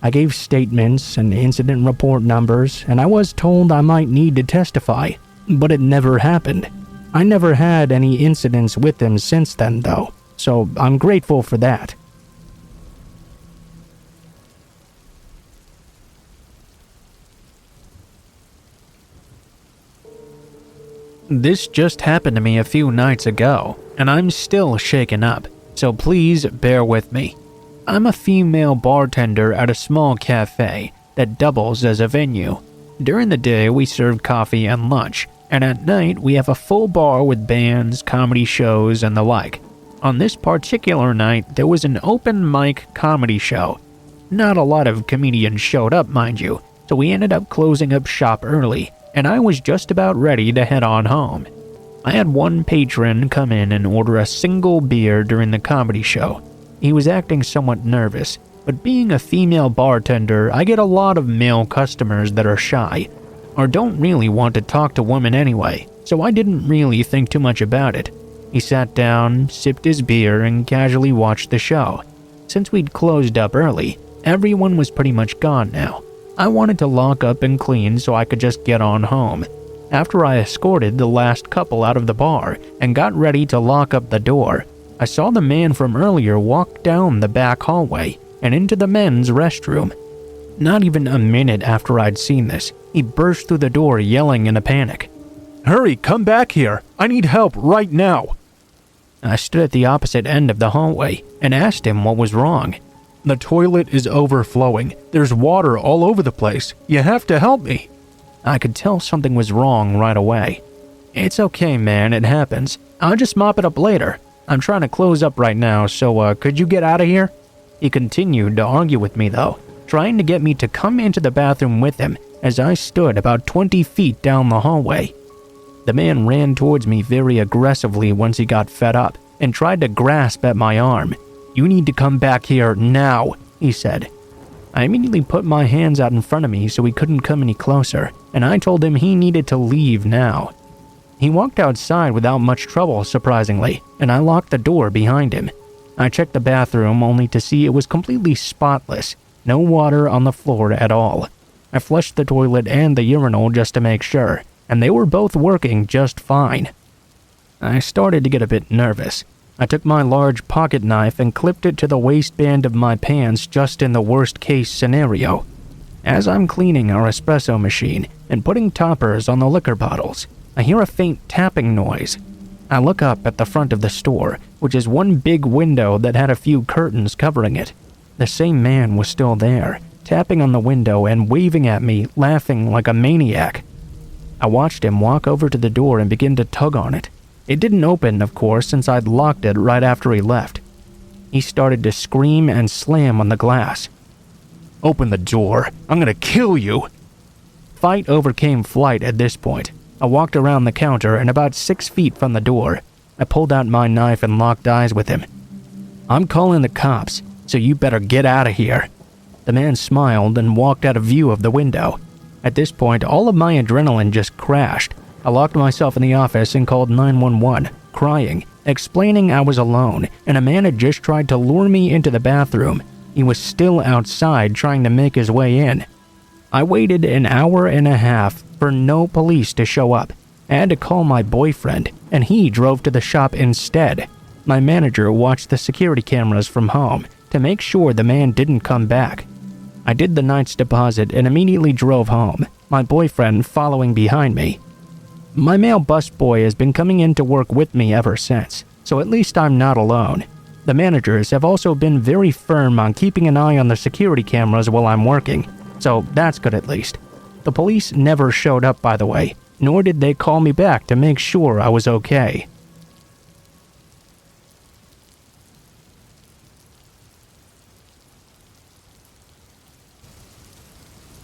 I gave statements and incident report numbers, and I was told I might need to testify, but it never happened. I never had any incidents with him since then though, so I'm grateful for that. This just happened to me a few nights ago, and I'm still shaken up, so please bear with me. I'm a female bartender at a small cafe that doubles as a venue. During the day, we serve coffee and lunch, and at night, we have a full bar with bands, comedy shows, and the like. On this particular night, there was an open mic comedy show. Not a lot of comedians showed up, mind you, so we ended up closing up shop early, and I was just about ready to head on home. I had one patron come in and order a single beer during the comedy show. He was acting somewhat nervous, but being a female bartender, I get a lot of male customers that are shy, or don't really want to talk to women anyway, so I didn't really think too much about it. He sat down, sipped his beer, and casually watched the show. Since we'd closed up early, everyone was pretty much gone now. I wanted to lock up and clean so I could just get on home. After I escorted the last couple out of the bar and got ready to lock up the door, I saw the man from earlier walk down the back hallway and into the men's restroom. Not even a minute after I'd seen this, he burst through the door yelling in a panic. "Hurry, come back here! I need help right now!" I stood at the opposite end of the hallway and asked him what was wrong. "The toilet is overflowing. There's water all over the place. You have to help me." I could tell something was wrong right away. "It's okay, man, it happens. I'll just mop it up later. I'm trying to close up right now, so could you get out of here?" He continued to argue with me though, trying to get me to come into the bathroom with him as I stood about 20 feet down the hallway. The man ran towards me very aggressively once he got fed up and tried to grasp at my arm. "You need to come back here now," he said. I immediately put my hands out in front of me so he couldn't come any closer, and I told him he needed to leave now. He walked outside without much trouble, surprisingly, and I locked the door behind him. I checked the bathroom only to see it was completely spotless, no water on the floor at all. I flushed the toilet and the urinal just to make sure, and they were both working just fine. I started to get a bit nervous. I took my large pocket knife and clipped it to the waistband of my pants just in the worst case scenario. As I'm cleaning our espresso machine and putting toppers on the liquor bottles, I hear a faint tapping noise. I look up at the front of the store, which is one big window that had a few curtains covering it. The same man was still there, tapping on the window and waving at me, laughing like a maniac. I watched him walk over to the door and begin to tug on it. It didn't open, of course, since I'd locked it right after he left. He started to scream and slam on the glass. "Open the door. I'm gonna kill you." Fight overcame flight at this point. I walked around the counter and about 6 feet from the door. I pulled out my knife and locked eyes with him. "I'm calling the cops, so you better get out of here." The man smiled and walked out of view of the window. At this point, all of my adrenaline just crashed. I locked myself in the office and called 911, crying, explaining I was alone and a man had just tried to lure me into the bathroom. He was still outside trying to make his way in. I waited an hour and a half for no police to show up. I had to call my boyfriend, and he drove to the shop instead. My manager watched the security cameras from home to make sure the man didn't come back. I did the night's deposit and immediately drove home, my boyfriend following behind me. My male busboy has been coming in to work with me ever since, so at least I'm not alone. The managers have also been very firm on keeping an eye on the security cameras while I'm working, so that's good at least. The police never showed up, by the way, nor did they call me back to make sure I was okay.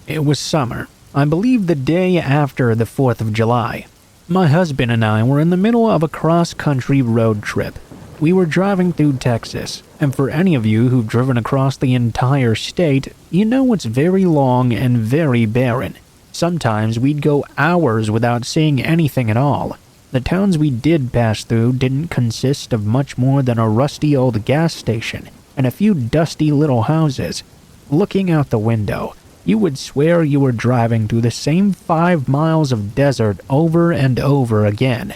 It was summer, I believe the day after the 4th of July. My husband and I were in the middle of a cross-country road trip. We were driving through Texas, and for any of you who've driven across the entire state, you know it's very long and very barren. Sometimes we'd go hours without seeing anything at all. The towns we did pass through didn't consist of much more than a rusty old gas station and a few dusty little houses. Looking out the window, you would swear you were driving through the same 5 miles of desert over and over again.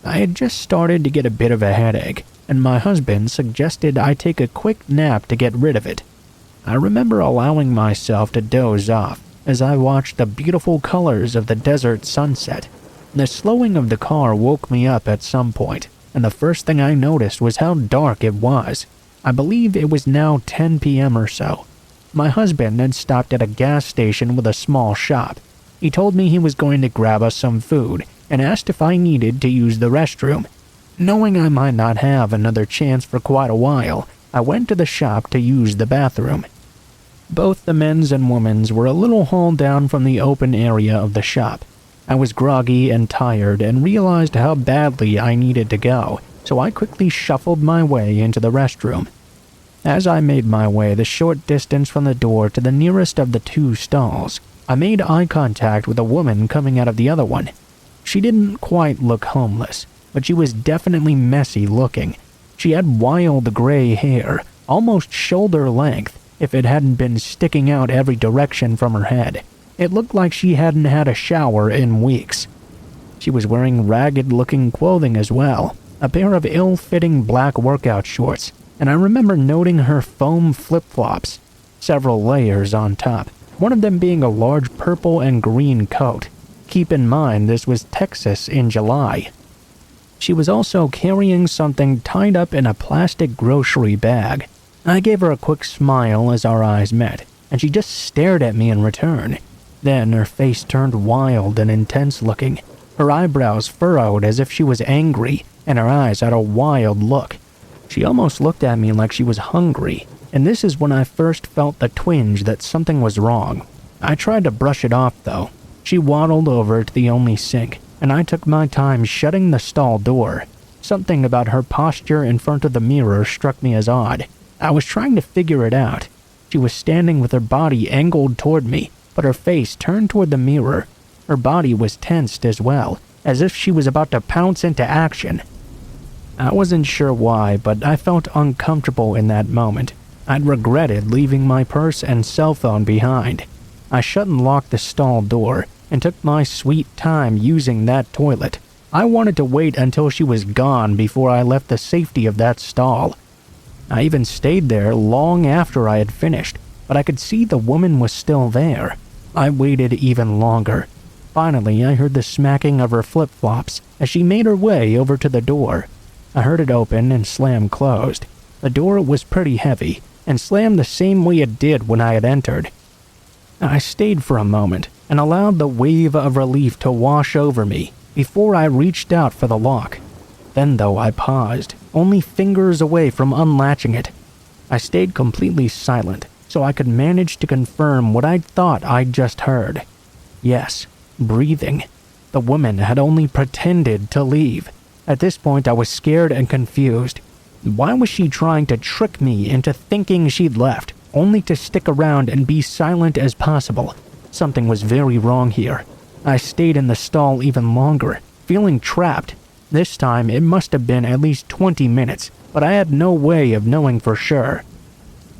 I had just started to get a bit of a headache, and my husband suggested I take a quick nap to get rid of it. I remember allowing myself to doze off as I watched the beautiful colors of the desert sunset. The slowing of the car woke me up at some point, and the first thing I noticed was how dark it was. I believe it was now 10 p.m. or so. My husband had stopped at a gas station with a small shop. He told me he was going to grab us some food and asked if I needed to use the restroom. Knowing I might not have another chance for quite a while, I went to the shop to use the bathroom. Both the men's and women's were a little hauled down from the open area of the shop. I was groggy and tired and realized how badly I needed to go, so I quickly shuffled my way into the restroom. As I made my way the short distance from the door to the nearest of the 2 stalls, I made eye contact with a woman coming out of the other one. She didn't quite look homeless, but she was definitely messy looking. She had wild gray hair, almost shoulder length, if it hadn't been sticking out every direction from her head. It looked like she hadn't had a shower in weeks. She was wearing ragged-looking clothing as well, a pair of ill-fitting black workout shorts, and I remember noting her foam flip-flops, several layers on top, one of them being a large purple and green coat. Keep in mind this was Texas in July. She was also carrying something tied up in a plastic grocery bag. I gave her a quick smile as our eyes met, and she just stared at me in return. Then her face turned wild and intense looking. Her eyebrows furrowed as if she was angry, and her eyes had a wild look. She almost looked at me like she was hungry, and this is when I first felt the twinge that something was wrong. I tried to brush it off though. She waddled over to the only sink, and I took my time shutting the stall door. Something about her posture in front of the mirror struck me as odd. I was trying to figure it out. She was standing with her body angled toward me, but her face turned toward the mirror. Her body was tensed as well, as if she was about to pounce into action. I wasn't sure why, but I felt uncomfortable in that moment. I'd regretted leaving my purse and cell phone behind. I shut and locked the stall door, and took my sweet time using that toilet. I wanted to wait until she was gone before I left the safety of that stall. I even stayed there long after I had finished, but I could see the woman was still there. I waited even longer. Finally, I heard the smacking of her flip-flops as she made her way over to the door. I heard it open and slam closed. The door was pretty heavy, and slammed the same way it did when I had entered. I stayed for a moment, and allowed the wave of relief to wash over me before I reached out for the lock. Then though I paused, only fingers away from unlatching it. I stayed completely silent, so I could manage to confirm what I'd thought I'd just heard. Yes, breathing. The woman had only pretended to leave. At this point I was scared and confused. Why was she trying to trick me into thinking she'd left, only to stick around and be silent as possible? Something was very wrong here. I stayed in the stall even longer, feeling trapped. This time it must have been at least 20 minutes, but I had no way of knowing for sure.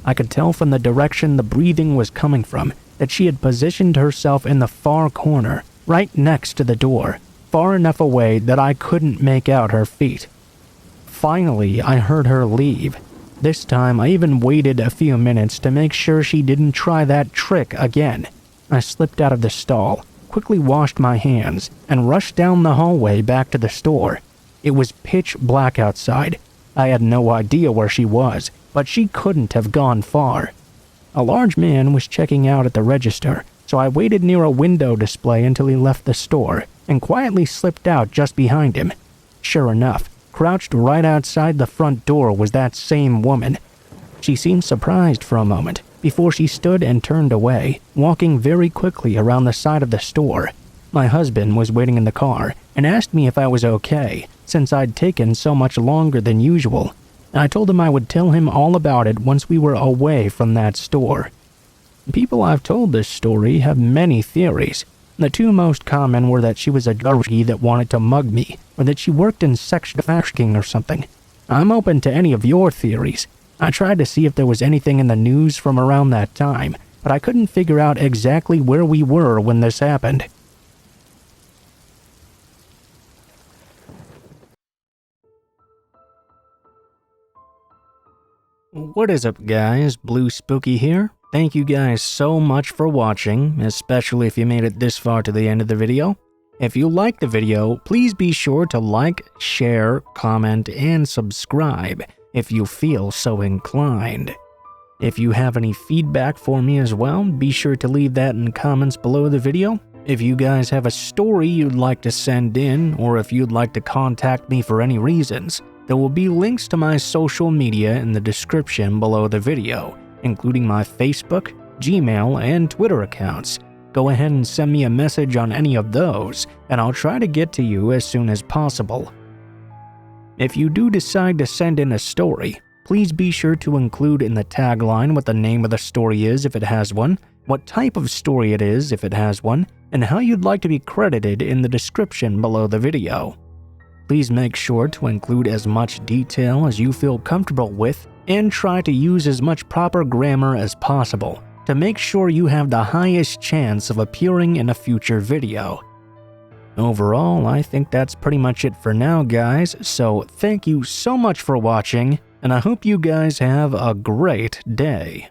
I could tell from the direction the breathing was coming from that she had positioned herself in the far corner, right next to the door, far enough away that I couldn't make out her feet. Finally, I heard her leave. This time I even waited a few minutes to make sure she didn't try that trick again. I slipped out of the stall, quickly washed my hands, and rushed down the hallway back to the store. It was pitch black outside. I had no idea where she was, but she couldn't have gone far. A large man was checking out at the register, so I waited near a window display until he left the store and quietly slipped out just behind him. Sure enough, crouched right outside the front door was that same woman. She seemed surprised for a moment before she stood and turned away, walking very quickly around the side of the store. My husband was waiting in the car and asked me if I was okay, since I'd taken so much longer than usual. I told him I would tell him all about it once we were away from that store. People I've told this story have many theories. The two most common were that she was a junkie that wanted to mug me, or that she worked in sex trafficking or something. I'm open to any of your theories. I tried to see if there was anything in the news from around that time, but I couldn't figure out exactly where we were when this happened. What is up, guys? Blue Spooky here. Thank you guys so much for watching, especially if you made it this far to the end of the video. If you liked the video, please be sure to like, share, comment, and subscribe if you feel so inclined. If you have any feedback for me as well, be sure to leave that in comments below the video. If you guys have a story you'd like to send in, or if you'd like to contact me for any reasons, there will be links to my social media in the description below the video, including my Facebook, Gmail, and Twitter accounts. Go ahead and send me a message on any of those, and I'll try to get to you as soon as possible. If you do decide to send in a story, please be sure to include in the tagline what the name of the story is if it has one, what type of story it is if it has one, and how you'd like to be credited in the description below the video. Please make sure to include as much detail as you feel comfortable with, and try to use as much proper grammar as possible to make sure you have the highest chance of appearing in a future video. Overall, I think that's pretty much it for now, guys, so thank you so much for watching, and I hope you guys have a great day.